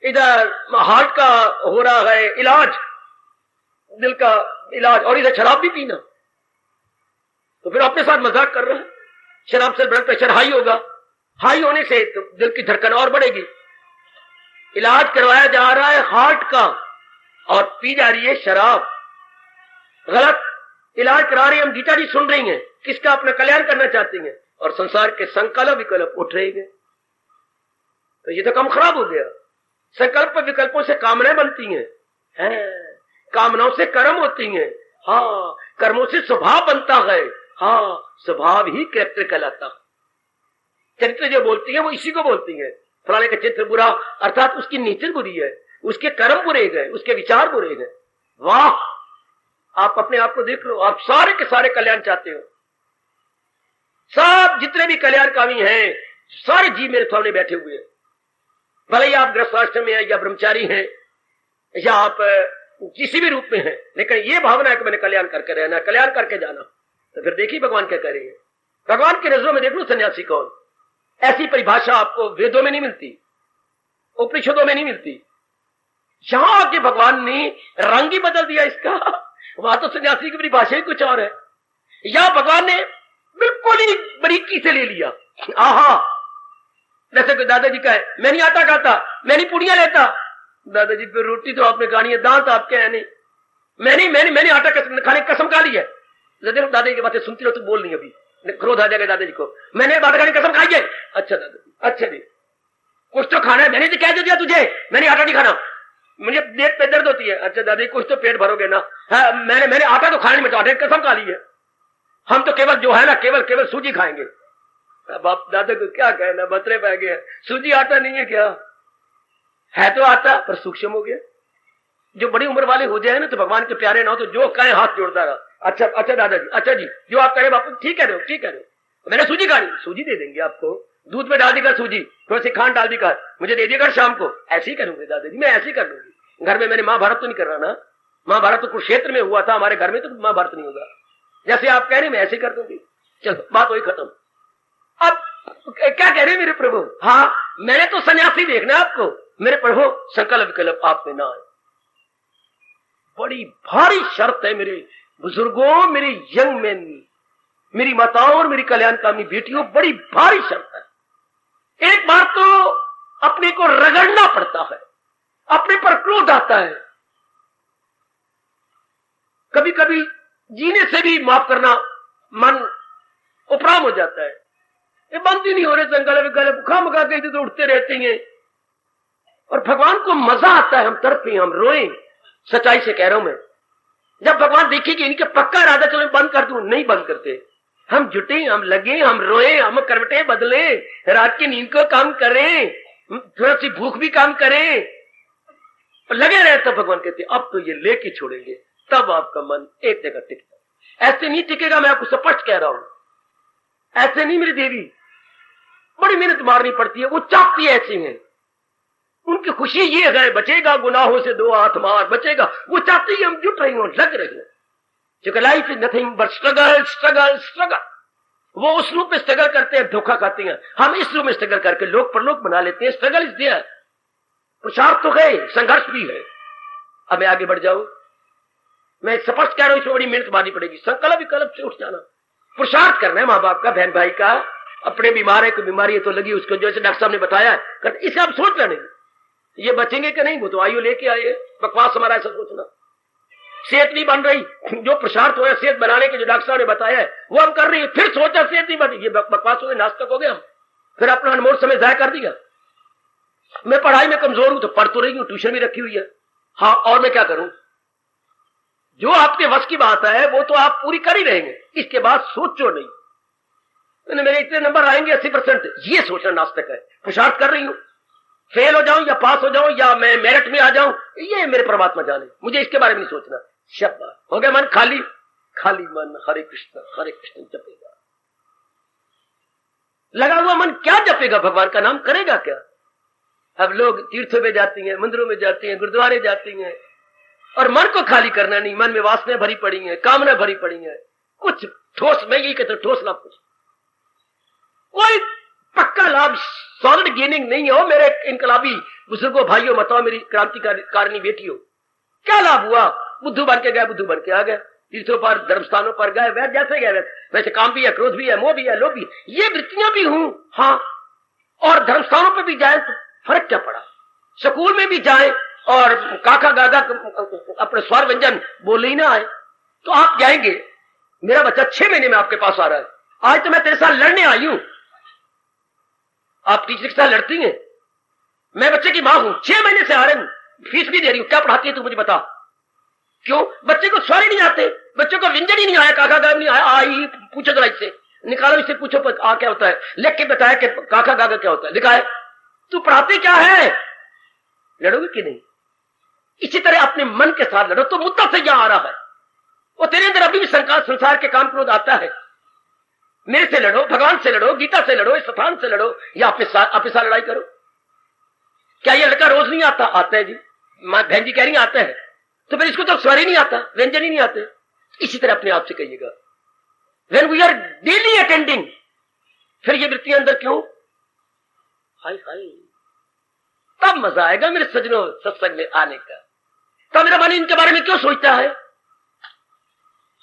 इधर हार्ट का हो रहा है इलाज, दिल का इलाज, और इधर शराब भी पीना, तो फिर अपने साथ मजाक कर रहे हैं। शराब से ब्लड प्रेशर हाई होगा, हाई होने से तो दिल की धड़कन और बढ़ेगी। इलाज करवाया जा रहा है हार्ट का और पी जा रही है शराब। गलत इलाज करा रही है हम, गीता जी सुन रही हैं, किसका अपना कल्याण करना चाहती हैं और संसार के संकल्प विकल्प उठ रहे गए। तो ये तो काम खराब हो गया। संकल्प विकल्पों से कामनाएं बनती हैं, कामनाओं से कर्म होती हैं, हाँ, कर्मों से स्वभाव बनता है, हाँ, स्वभाव ही कैरेक्टर कहलाता है। चरित्र जो बोलती है वो इसी को बोलती है, फलाने का चित्र बुरा, अर्थात उसकी नेचर बुरी है, उसके कर्म बुरे गए, उसके विचार बुरे गए। वाह, आप अपने आप को देख लो, आप सारे के सारे कल्याण चाहते हो। सब जितने भी कल्याणकामी हैं, सारे जीव मेरे सामने बैठे हुए हैं। भले ही आप गृहस्थाश्रम में हैं या ब्रह्मचारी हैं या आप किसी भी रूप में हैं, लेकिन ये भावना है कि मैंने कल्याण करके रहना, कल्याण करके जाना, तो फिर देखिए भगवान क्या करेंगे। भगवान की नजरों में देख लो सन्यासी कौन। ऐसी परिभाषा आपको वेदों में नहीं मिलती, उपनिषदों में नहीं मिलती। यहां आके भगवान ने रंग ही बदल दिया इसका। वहां तो सन्यासी की परिभाषा ही कुछ और है, या भगवान ने बिल्कुल ही बारीकी से ले लिया। आहा, जैसे कोई दादाजी का है, मैं नहीं आटा खाता, मैं नहीं पूड़ियां लेता। दादाजी फिर रोटी तो आपने खानी है, दांत आपके है नहीं। मैंने आटा खाने की कसम खा ली है। दादाजी की बातें सुनती रहो तो बोल नहीं, अभी क्रोध आ जाएगा दादाजी को। मैंने आटा खाने की कसम खाई है। अच्छा दादाजी, अच्छा जी, कुछ तो खाना है। मैंने तो कह दिया तुझे, मैंने आटा नहीं खाना, मुझे पेट पे दर्द होती है। अच्छा दादाजी, कुछ तो पेट भरोगे ना। हाँ, मैंने आटा तो खाने में, आटे की कसम खा ली है। हम तो केवल जो है ना, केवल सूजी खाएंगे। बाप दादा को क्या कहना, बतरे पै गए। सूजी आटा नहीं है क्या? है तो आटा, पर सूक्ष्म हो गया। जो बड़ी उम्र वाले हो जाए ना, तो भगवान के प्यारे ना हो, तो जो कहे हाथ जोड़ता रहा। अच्छा दादाजी, अच्छा जी, जो आप कहे बापू, ठीक कह रहे हो, ठीक कह रहे हो। मैंने सूजी खानी, सूजी दे देंगे आपको, दूध में डाल देकर सूजी, थोड़ी सी खांड डाल देकर मुझे दे देगा शाम को। ऐसे ही करूंगी दादाजी, मैं ऐसे ही कर लूंगी। घर में मैंने महाभारत तो नहीं कर रहा ना, महाभारत तो कुरुक्षेत्र में हुआ था, हमारे घर में तो महाभारत नहीं होगा। जैसे आप कह रहे मैं ऐसे कर दूंगी। चलो, बात वही खत्म। अब क्या कह रहे मेरे प्रभु? हाँ, मैंने तो सन्यासी देखना आपको। मेरे प्रभु, संकल्प विकल्प आप में ना आए। बड़ी भारी शर्त है मेरे बुजुर्गों, मेरे यंग मैन, मेरी माताओं और मेरी कल्याणकामी बेटियों, बड़ी भारी शर्त है। एक बार तो अपने को रगड़ना पड़ता है, अपने पर क्रोध आता है, कभी कभी जीने से भी माफ करना मन उपराम हो जाता है। ये बंद ही नहीं हो रहे संकल्प विकल्प, खामखा के तो उठते रहते हैं। और भगवान को मजा आता है, हम तड़पें, हम रोएं। सच्चाई से कह रहा हूं मैं, जब भगवान देखेंगे इनके पक्का इरादा चलो बंद कर दूं, नहीं बंद करते। हम जुटे, हम लगे, हम रोए, हम करवटें बदले, रात की नींद को काम करें, थोड़ा सी भूख भी काम करें, लगे रहे। तब भगवान कहते अब तो ये लेके छोड़ेंगे, तब आपका मन एक जगह टिकता। ऐसे नहीं टिकेगा, मैं आपको स्पष्ट कह रहा हूं। ऐसे नहीं मेरी देवी, बड़ी मेहनत मारनी पड़ती है, वो चाहती है ऐसी है। उनकी खुशी ये है, बचेगा गुनाहों से दो हाथ मार, बचेगा। वो चाहती है हम जुट रही हो, लग रही हो, क्योंकि life is nothing but struggle struggle struggle. वो उस रूप में स्ट्रगल करते हैं, धोखा खाते हैं। हम इस रूप में स्ट्रगल करके लोक परलोक बना लेते हैं। स्ट्रगल इज देयर, पुरुषार्थ तो है, संघर्ष भी है। अब मैं आगे बढ़ जाऊं, मैं स्पष्ट कह रहा हूं, इसमें बड़ी मेहनत मारनी पड़ेगी। संकल्प विकल्प से उठ जाना, पुरुषार्थ करना है, माँ बाप का, बहन भाई का। अपने बीमार है, कोई बीमारी है तो लगी उसको, जैसे डॉक्टर साहब ने बताया, इसे आप सोच लेने ये बचेंगे कि नहीं। वो तो आयु लेके आए, बकवास हमारा ऐसा सोचना। सेहत नहीं बन रही, जो पुरुषार्थ हो सेहत बनाने के जो डॉक्टर साहब ने बताया है वो हम कर रहे हैं। फिर सोचा सेहत नहीं बनी, ये बकवास हो गए, नास्तिक हो गए हम। फिर अपना अनमोल समय जाया कर दिया। मैं पढ़ाई में कमजोर हूं तो पढ़ तो रही हूं, ट्यूशन भी रखी हुई है, हाँ, और मैं क्या करूं? जो आपके वश की बात है वो तो आप पूरी कर ही रहेंगे, इसके बाद सोचो नहीं मेरे इतने नंबर आएंगे 80%, ये सोचना नास्तिक है। पुरुषार्थ कर रही हूं, फेल हो जाऊं या पास हो जाऊं या मैं मेरिट में आ जाऊं, ये मेरे परमात्मा जाने, मुझे इसके बारे में नहीं सोचना। शब्द हो गया मन खाली, खाली मन हरे कृष्ण जपेगा। लगा हुआ मन क्या जपेगा, भगवान का नाम करेगा क्या? अब लोग तीर्थों में जाती हैं, मंदिरों में जाती हैं, गुरुद्वारे जाती हैं, और मन को खाली करना नहीं। मन में वासनाएं भरी पड़ी हैं, कामना भरी पड़ी हैं, कुछ ठोस, मैं यही कहता हूं ठोस लाभ, कुछ कोई पक्का लाभ, सॉलिड गेनिंग नहीं हो। मेरे इनकलाबी बुजुर्गों, भाइयों, माताओं, मेरी क्रांतिकारिणी बेटियों, क्या लाभ हुआ? बुद्धू बन के गए, बुद्धू बन के आ गए, तीर्थों पर, धर्म स्थानों पर गए, वह जैसे गए वैसे काम भी है, क्रोध भी है, मोह भी है, लोभ भी है, ये वृत्तियां भी हूं, हाँ। और धर्म स्थानों पर भी जाए तो फर्क क्या पड़ा? स्कूल में भी जाए और काका गागा अपने स्वर व्यंजन बोले ही ना आए, तो आप जाएंगे, मेरा बच्चा 6 महीने में आपके पास आ रहा है, आज तो मैं तेरे साथ लड़ने आई हूं। आप टीचर के साथ लड़ती हैं? मैं बच्चे की मां हूं, 6 महीने से आ रही हूं, फीस भी दे रही हूं। क्या पढ़ाती है तू मुझे बता? क्यों? बच्चे को स्वर ही नहीं आते, बच्चों को व्यंजन ही नहीं आया, काका गागा नहीं आया। आई पूछो जरा इससे, निकालो इससे, पूछो आ क्या होता है, लिख के बताया कि काका गागा क्या होता है, लिखा है। तू पढ़ाती क्या है? लड़ोगे कि नहीं? इसी तरह अपने मन के साथ लड़ो। तो मुद्दा से क्या आ रहा है? वो तेरे अंदर अभी भी संसार के काम क्रोध आता है। मेरे से लड़ो, भगवान से लड़ो, गीता से लड़ो, इस स्थान से लड़ो, या अपने साथ लड़ाई करो। क्या ये लड़का रोज नहीं आता? आता है जी। बहन जी कह रही आता है, तो फिर इसको तो स्वर ही नहीं आता, व्यंजन ही नहीं आते। इसी तरह अपने आप से कहिएगा, when we are daily attending, फिर ये वृत्तियां अंदर क्यों? हाय हाय, तब मजा आएगा मेरे सजनों सत्संग में आने का। तब मेरा मन इनके बारे में क्यों सोचता है?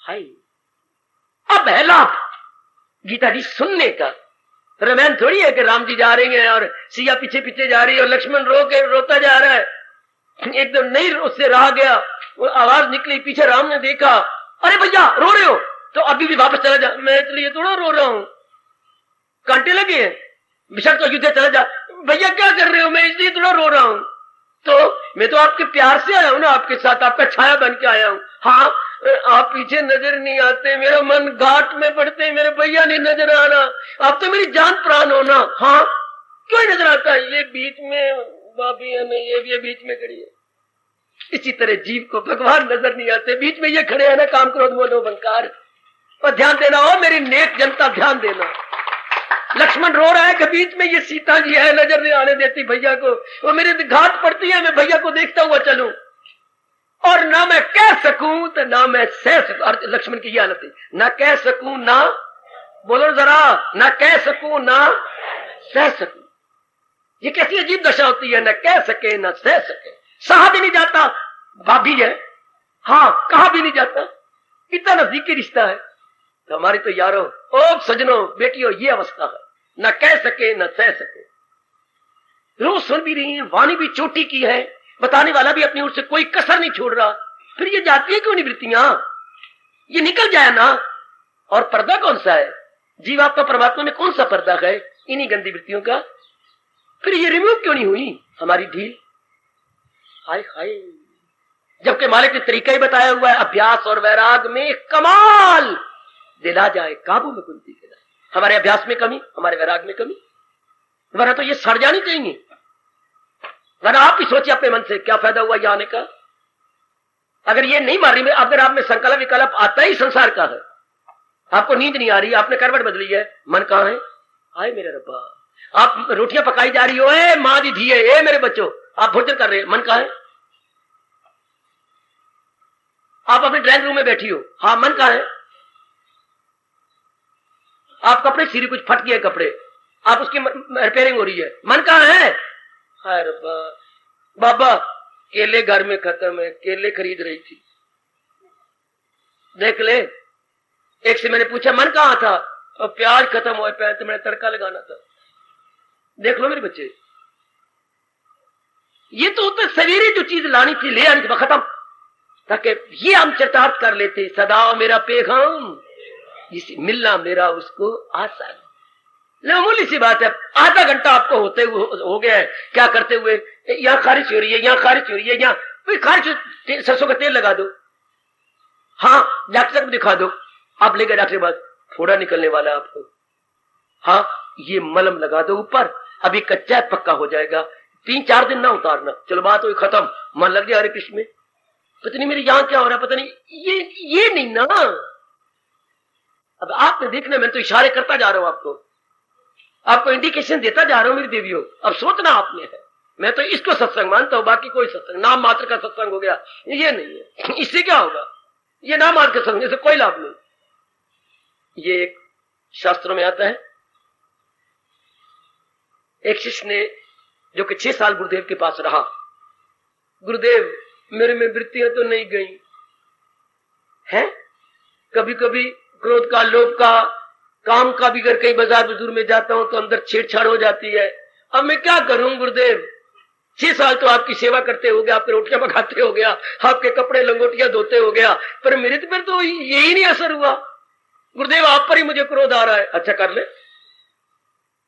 हाय, अब है लाभ गीता जी सुनने का। रामायण थोड़ी है कि राम जी जा रहे हैं और सिया पीछे पीछे जा रही है और लक्ष्मण रोता जा रहा है। एकदम नहीं उससे रहा गया, वो आवाज निकली, पीछे राम ने देखा, अरे भैया रो रहे हो तो अभी भी वापस चला जा। मैं इसलिए थोड़ा रो रहा हूं, कांटे लगे हैं, विषम तो युद्ध चला जा। भैया क्या कर रहे हो? मैं इसलिए थोड़ा रो रहा हूं। तो मैं तो आपके प्यार से आया हूं ना, आपके साथ आपका छाया बन के आया हूं। हाँ, आप पीछे नजर नहीं आते, मेरा मन घाट में पड़ते, मेरे भैया नहीं नजर आ रहा। आप तो मेरी जान प्राण हो ना। हाँ, क्यों नजर आता है? ये बीच में भाभी है, ये बीच में खड़ी है। इसी तरह जीव को भगवान नजर नहीं आते, बीच में ये खड़े हैं ना, काम क्रोध मोह लोभ अहंकार। और ध्यान देना हो मेरी नेक जनता, ध्यान देना। लक्ष्मण रो रहा है कि बीच में ये सीता जी है, नजर नहीं आने देती भैया को। वो मेरे घाट पड़ती है, मैं भैया को देखता हुआ चलूं, और ना मैं कह सकूं तो ना मैं सह सकूं। लक्ष्मण की ये हालत है, ना कह सकूं ना, बोलो जरा, ना कह सकूं ना सह सकूं। ये कैसी अजीब दशा होती है, ना कह सके ना सह सके। सहा भी नहीं जाता, भाभी है, हाँ कहा भी नहीं जाता। कितना नजदीकी रिश्ता है। तो हमारी तो यारों, ओ सजनों, बेटियों, ये अवस्था है, ना कह सके ना सह सके। रोज सुन भी रही है, वाणी भी चोटी की है, बताने वाला भी अपनी ओर से कोई कसर नहीं छोड़ रहा। फिर ये जाती है क्यों नहीं वृत्तियां? ये निकल जाए ना। और पर्दा कौन सा है? जीवात्मा परमात्मा में कौन सा पर्दा है? इन्हीं गंदी वृत्तियों का। फिर ये रिमूव क्यों नहीं हुई हमारी ढील? हाय हाय, जबकि मालिक ने तरीका ही बताया हुआ है, अभ्यास और वैराग में कमाल दिला जाए काबू में कुंती के। हमारे अभ्यास में कमी, हमारे वैराग में कमी, वरना तो ये सड़ जानी चाहिए। वरना आप ही सोचिए अपने मन से, क्या फायदा हुआ ये आने का? अगर ये नहीं मार रही, अगर आप में संकल्प विकल्प आता ही संसार का है, आपको नींद नहीं आ रही, आपने करवट बदली है, मन कहां है? हाय मेरे रब्बा, आप रोटियां पकाई जा रही हो, ए मां दी धी है, ए मेरे बच्चों, आप भोजन कर रहे हैं, मन कहां है? आप अपने ड्राइंग रूम में बैठी हो, हाँ मन कहां है? आप कपड़े सीरी, कुछ फट गए कपड़े, आप उसकी रिपेयरिंग हो रही है, मन कहां है? हाय रब्बा, बाबा केले घर में खत्म है, केले खरीद रही थी, देख ले। एक से मैंने पूछा मन कहां था? और प्याज खत्म हुआ, प्याज तो मैंने तड़का लगाना था। देख लो मेरे बच्चे, ये तो सवेरे जो चीज लानी थी ले आनी थी, खत्म, ताकि ये हम चरितार्थ कर लेते, सदा मेरा पैगाम इसी मिलना मेरा उसको आसान। मामूली सी बात है, आधा घंटा आपको होते हुए हो गया है, क्या करते हुए, यहाँ खारिश हो रही है, यहाँ खारिश हो रही है, यहाँ खारिश, सरसों का तेल लगा दो, हाँ डॉक्टर को दिखा दो, आप ले गए डॉक्टर के पास, फोड़ा निकलने वाला है आपको, हाँ ये मलम लगा दो ऊपर, अभी कच्चा है, पक्का हो जाएगा, 3-4 दिन ना उतारना, चलो बात हुई खत्म। मन लग गया हरे कृष्ण में, पता नहीं मेरे यहाँ क्या हो रहा है, पता नहीं ये नहीं ना। अब आपने देखना, मैं तो इशारे करता जा रहा हूं, आपको इंडिकेशन देता जा रहा हूं मेरी देवियों, अब सोचना आपने है। मैं तो इसको सत्संग मानता हूं, बाकी कोई सत्संग नाम मात्र का सत्संग हो गया, ये नहीं है। इससे क्या होगा? ये नाम मात्र का सत्संग से कोई लाभ नहीं। ये एक शास्त्रों में आता है, एक शिष्य ने जो कि 6 साल गुरुदेव के पास रहा, गुरुदेव मेरे में वृत्तियां तो नहीं गई हैं, कभी कभी क्रोध का, लोभ का, काम का भी, अगर कहीं बाजार बुजुर्ग में जाता हूं तो अंदर छेड़छाड़ हो जाती है। अब मैं क्या करूं गुरुदेव? 6 साल तो आपकी सेवा करते हो गया, आपके रोटियां पकाते हो गया, आपके कपड़े लंगोटियां धोते हो गया, पर मेरे पर तो यही नहीं असर हुआ। गुरुदेव आप पर ही मुझे क्रोध आ रहा है। अच्छा कर ले,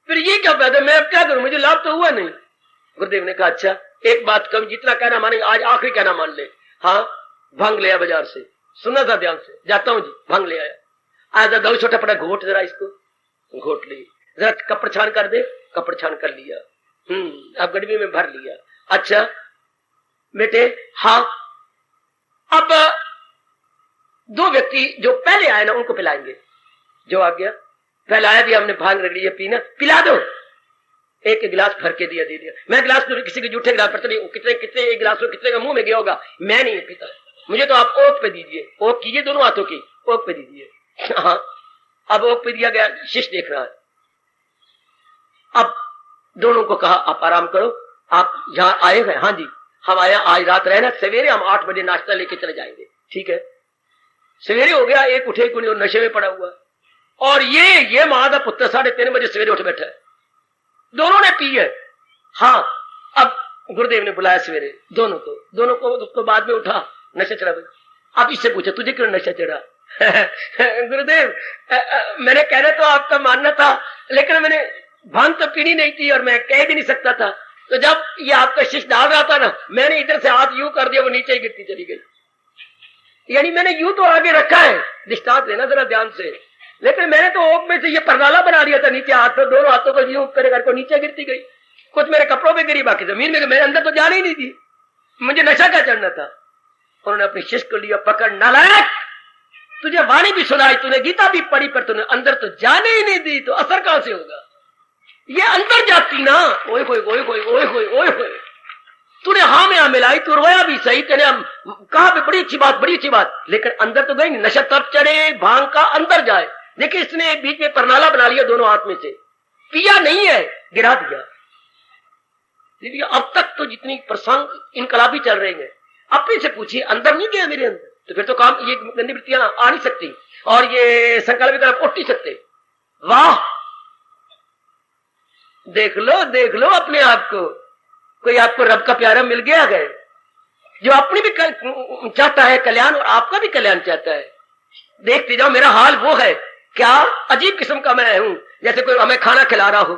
फिर ये क्या फायदा, मैं अब क्या करूं, मुझे लाभ तो हुआ नहीं। गुरुदेव ने कहा अच्छा एक बात कम, जितना कहना मानेंगे, आज आखिरी कहना मान ले। हाँ, भांग ले आया बाजार से, सुना था ध्यान से, जाता हूं जी। भांग ले आया, आज दो छोटा पड़ा, घोट जरा इसको, घोट ली, जरा कपड़ छान कर दे, कपड़ छान कर लिया, अब गड़बी में भर लिया। अच्छा बेटे, हाँ अब दो व्यक्ति जो पहले आए ना उनको पिलाएंगे। जो आ गया, पहले आया दिया हमने, भांग रख लिया, पीना, पिला दो। एक गिलास भर के दिया, दे दिया। मैं गिलास तो किसी के जूठे गिलास पर, तो कितने कितने एक गिलास में कितने का मुंह में गया होगा, मैं नहीं पीता, मुझे तो आप ओक पे दीजिए, ओक कीजिए दोनों हाथों की, ओक पे दीजिए। हाँ, अब ओक पे दिया गया, शिष्य देख रहा है। अब दोनों को कहा आप आराम करो, आप यहाँ आए हैं? हाँ जी हम आया, आज रात रहना, सवेरे हम 8 बजे नाश्ता लेके चले जाएंगे। ठीक है, सवेरे हो गया, एक उठे को नहीं, नशे में पड़ा हुआ, और ये मां का पुत्र 3:30 बजे सवेरे उठ बैठा है, दोनों ने पी है। हाँ, अब गुरुदेव ने बुलाया सवेरे दोनों को, उसको बाद में उठा, नशा चढ़ा भाई। अब इससे पूछा तुझे क्यों नशा चढ़ा? गुरुदेव मैंने कहना तो आपका मानना था, लेकिन मैंने भांग तो पीनी नहीं थी और मैं कह भी नहीं सकता था, तो जब ये आपका शिष्य डाल रहा था ना, मैंने इधर से हाथ यूं कर दिया, वो नीचे ही गिरती चली गई। यानी मैंने यूं तो आगे रखा है, दृष्टांत लेना जरा ध्यान से, लेकिन मैंने तो ओक में से ये परनाला बना दिया था, नीचे हाथ पर, दोनों हाथों को यूं करके नीचे गिरती गई, कुछ मेरे कपड़ों पे गिरी, बाकी जमीन में, मेरे अंदर तो जाने ही नहीं थी, मुझे नशा क्या चढ़ना था। उन्होंने अपने शिष्य को लिया, पकड़, नालायक, तुझे वाणी भी सुनाई, तूने गीता भी पढ़ी, पर तूने अंदर तो जाने ही नहीं दी, तो असर कहां से होगा? ये अंदर जाती ना, ओए होए ओए होए ओए होए ओए होए, तूने हाँ में हाँ मिलाई, तू रोया भी सही, तेने कहा भी बड़ी अच्छी बात, बड़ी अच्छी बात, लेकिन अंदर तो गई नहीं। नशा तब चढ़े भांग का अंदर जाए, देखिए इसने बीच में परनाला बना लिया दोनों हाथ में से, पिया नहीं है, गिरा दिया। अब तक तो जितनी प्रसंग इनकलाबी चल रहे हैं, अपने से पूछिए अंदर नहीं गया मेरे अंदर, तो फिर तो काम, ये गंदी वृत्तियां आ नहीं सकती, और ये संकल्प की तरफ उठ नहीं सकते। वाह, देख लो अपने आप को, कोई आपको रब का प्यारा मिल गया है, जो अपनी भी चाहता है कल्याण, और आपका भी कल्याण चाहता है। देखते जाओ, मेरा हाल वो है, क्या अजीब किस्म का मैं हूं, जैसे कोई हमें खाना खिला रहा हो,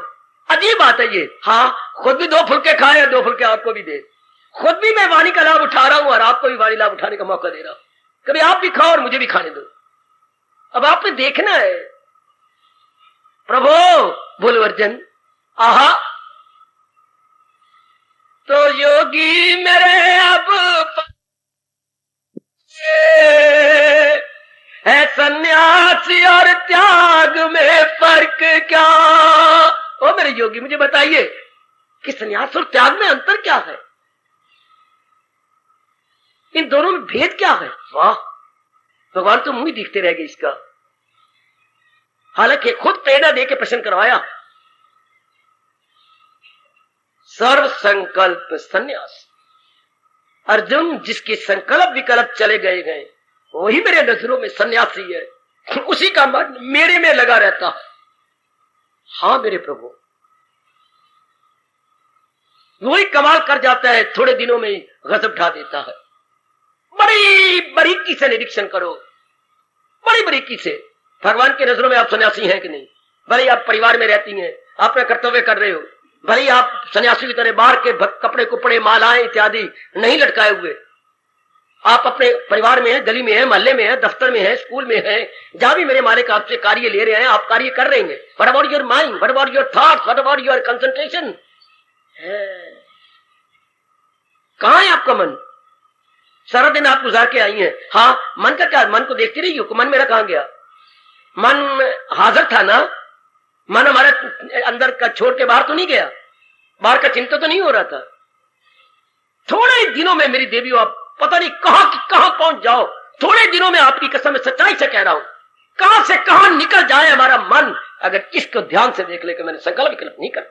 अजीब बात है ये। हाँ, खुद भी 2 फुलके खाए, 2 फुलके आपको भी दे, खुद भी मैं वाणी का लाभ उठा रहा हूं और आपको भी वाणी लाभ उठाने का मौका दे रहा हूं, कभी आप भी खाओ और मुझे भी खाने दो। अब आपने देखना है, प्रभु बोलो अर्जन, आहा, तो योगी मेरे अब है सन्यासी और त्याग में फर्क क्या? ओ मेरे योगी मुझे बताइए कि सन्यास और त्याग में अंतर क्या है, इन दोनों में भेद क्या है? वाह, भगवान तो मुंह ही दिखते रह गए इसका, हालांकि खुद प्रेरणा दे के प्रश्न करवाया। सर्व संकल्प सन्यास, अर्जुन जिसके संकल्प विकल्प चले गए वही मेरे नजरों में सन्यासी है, उसी का मन मेरे में लगा रहता है। हाँ मेरे प्रभु, वही कमाल कर जाता है, थोड़े दिनों में ही गजब उठा देता है। बड़ी बारीकी से निरीक्षण करो, बड़ी बारीकी से, भगवान की नजरों में आप सन्यासी हैं कि नहीं? भले आप परिवार में रहती हैं, अपना कर्तव्य कर रहे हो, भले आप सन्यासी की तरह बाहर के कपड़े कुपड़े मालाएं इत्यादि नहीं लटकाए हुए, आप अपने परिवार में हैं, गली में हैं, मोहल्ले में हैं, दफ्तर में हैं, स्कूल में हैं, जहां भी मेरे मालिक आपसे कार्य ले रहे हैं, आप कार्य कर रहे हैं। What about your mind, what about your thoughts, what about your concentration? कहां है आपका मन? सारा दिन आप गुजार के आई हैं। हाँ, मन का क्या, मन को देखती रही हो, मन मेरा कहां गया? मन हाजिर था ना, मन हमारे अंदर का छोड़ के बाहर तो नहीं गया, बाहर का चिंता तो नहीं हो रहा था। थोड़े दिनों में मेरी देवियों आप पता नहीं कहां पहुंच जाओ, थोड़े दिनों में आपकी कसम में सच्चाई से कह रहा हूं, कहां से कहां निकल जाए हमारा मन, अगर इसको ध्यान से देख ले कि मैंने संकल्प विकल्प नहीं कर,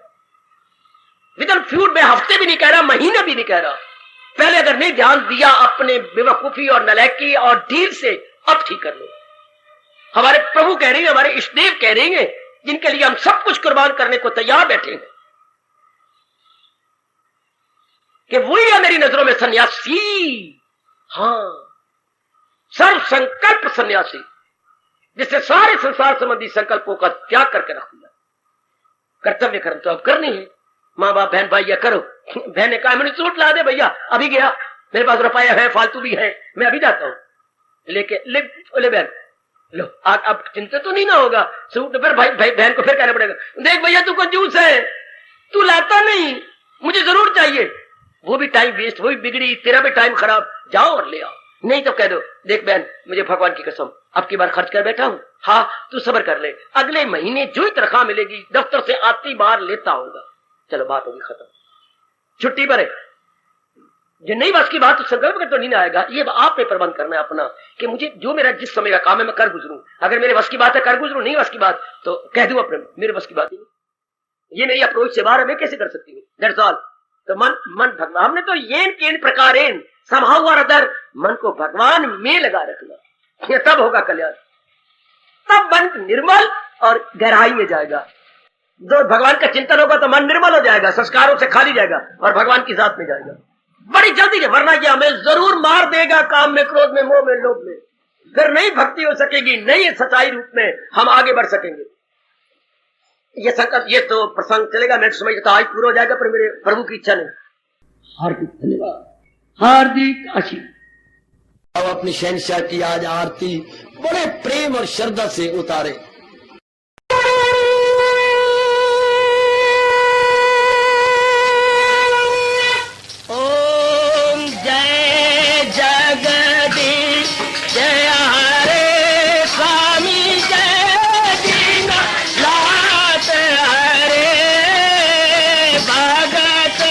विदिन फ्यू में, हफ्ते भी नहीं कह रहा, महीने भी नहीं कह रहा, पहले अगर नहीं ध्यान दिया अपने बेवकूफी और नलायकी और ढील से, अब ठीक कर लो। हमारे प्रभु कह रहे हैं, हमारे इष्टदेव कह रहे हैं, जिनके लिए हम सब कुछ कुर्बान करने को तैयार बैठे हैं, कि वही है मेरी नजरों में सन्यासी। हाँ, सर्व संकल्प सन्यासी, जिससे सारे संसार संबंधी संकल्पों का त्याग करके रख दिया। कर्तव्य कर्म तो अब करनी है। माँ बाप बहन भाई या करो। बहन ने कहा मुझे सूट ला दे भैया, अभी गया, मेरे पास रुपया है, फालतू भी है, मैं अभी जाता हूँ लेके ले बहन लो। अब चिंता तो नहीं ना होगा सूट। फिर भाई बहन को फिर कहना पड़ेगा देख भैया तू कंजूस है, तू लाता नहीं, मुझे जरूर चाहिए। वो भी टाइम वेस्ट, वो भी बिगड़ी, तेरा भी टाइम खराब, जाओ और ले आओ। नहीं तो कह दो देख बहन मुझे भगवान की कसम अब की बार खर्च कर बैठा हूं, हाँ तू सब्र कर ले, अगले महीने जो ही तनख्वाह मिलेगी दफ्तर से आती बार लेता होगा। चलो बात होगी खत्म, छुट्टी पर है। जो नहीं बस की बात तो संकल्प कर तो नहीं आएगा। ये आपने प्रबंध करना है अपना कि मुझे जो मेरा जिस समय का काम है मैं कर गुजरूं। अगर मेरे बस की बात है कर गुजरूं, नहीं बस की बात तो कह दूं अपने मेरे बस की बात ही नहीं, ये मेरी अप्रोच से बाहर है, मैं कैसे कर सकती हूँ। That's all. तो मन भगवान, हमने तो येन केन प्रकारेण समहाउ और अदर, मन को भगवान में लगा रखना, ये तब होगा कल्याण, तब मन निर्मल और गहराई में जाएगा। जो भगवान का चिंतन होगा तो मन निर्मल हो जाएगा, संस्कारों से खाली जाएगा और भगवान की जात में जाएगा बड़ी जल्दी से। वरना ये हमें जरूर मार देगा काम में, क्रोध में, मोह में, लोभ में, फिर नहीं भक्ति हो सकेगी, नहीं सच्चाई रूप में हम आगे बढ़ सकेंगे। ये संकल्प, ये तो प्रसंग चलेगा, मैं समझ तो आज पूरा हो जाएगा, पर मेरे प्रभु की इच्छा नहीं। हार्दिक धन्यवाद, हार्दिक आशीर्वाद। अब अपनी शहंशाह की आज आरती बड़े प्रेम और श्रद्धा से उतारे। ओम जय जगदीश जय हरे स्वामी जय दीना लात हरे भगत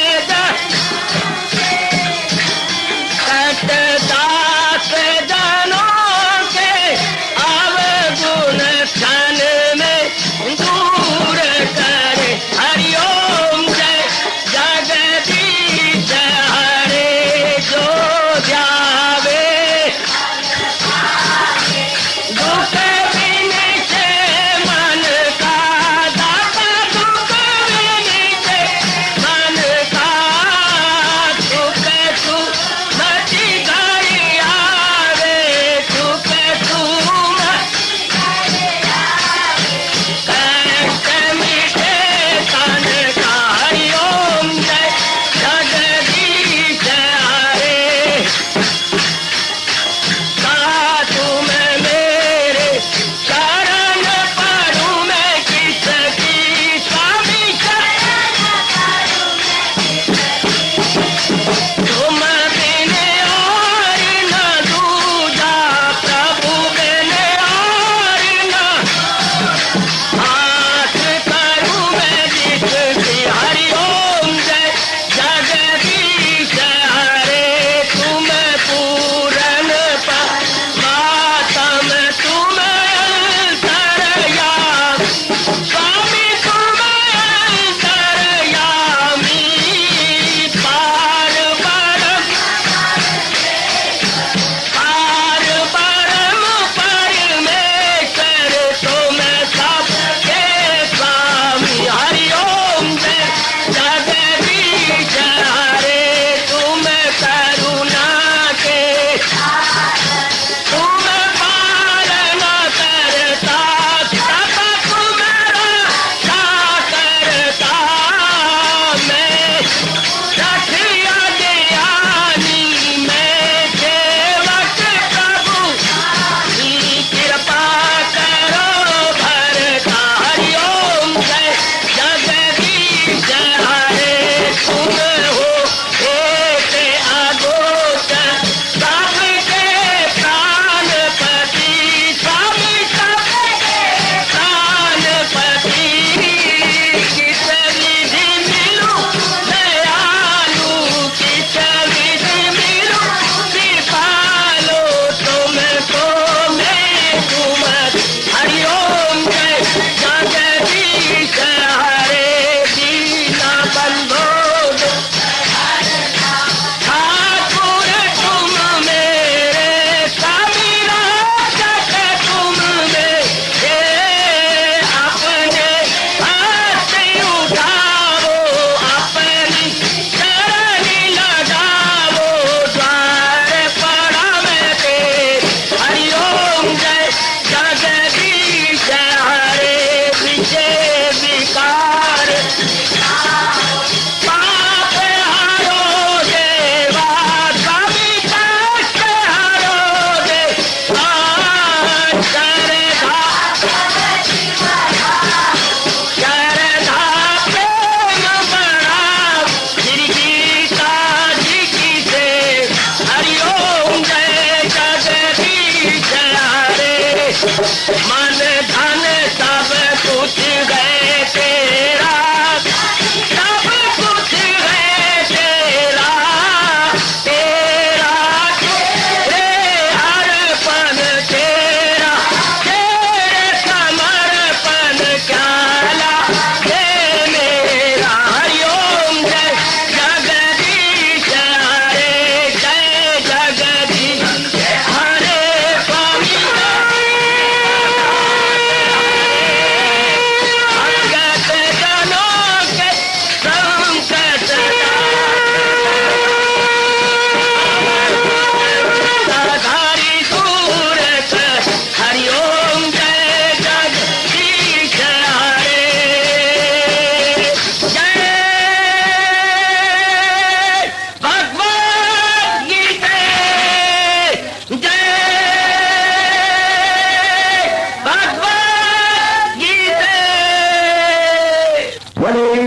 दास जनों के अवगुण क्षण में दूर करे। हरिओम जय जगदीश हरे जो ध्यावे दुख विनिचे मन का दाता, दुख विनिचे मन का सुख सुमति घड़ी आवे, सुख सुमति कष्ट मिटे तन का। हरिओम जय जगदीश हरे तुम मेरे शरण पड़ूं मैं किसकी स्वामी तुम बिन और न दूजा, प्रभु बिन और न हाथ करूं मैं जिसकी। हरिओम जय जगदीश हरे तुम पूरन परमात्म, तुम अंतर्यामी स्वामी, तुम अंतर्यामी पार परम परमेश्वर, तुम सबके स्वामी। हरिओम जय जगदीश हरे तुम करुणा के, तुम पालन करता, सब तुम रक्षा करता। मैं रखिया ज्ञानी, मैं सेवक प्रभु की कृपा करो भरता। हरिओम जय जगदीश हरे तुम हो एक अगोचर सबके प्राणपति, स्वामी सबके प्राणपति। किस विधि मिलूं दयाल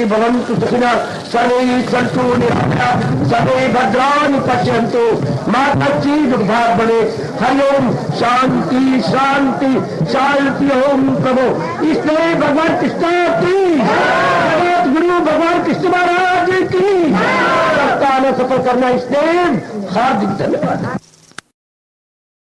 भवन्तु सुखिनः सर्वे सन्तु निरामयाः सर्वे भद्राणि पश्यन्तु मा कश्चित् दुर्भाग् भवेत्। हरि ओम शांति शांति शांति। ओम प्रभु इसलिए भगवान कृष्ण की जगत गुरु भगवान कृष्ण महाराज की सफल करना इसलिए हार्दिक धन्यवाद।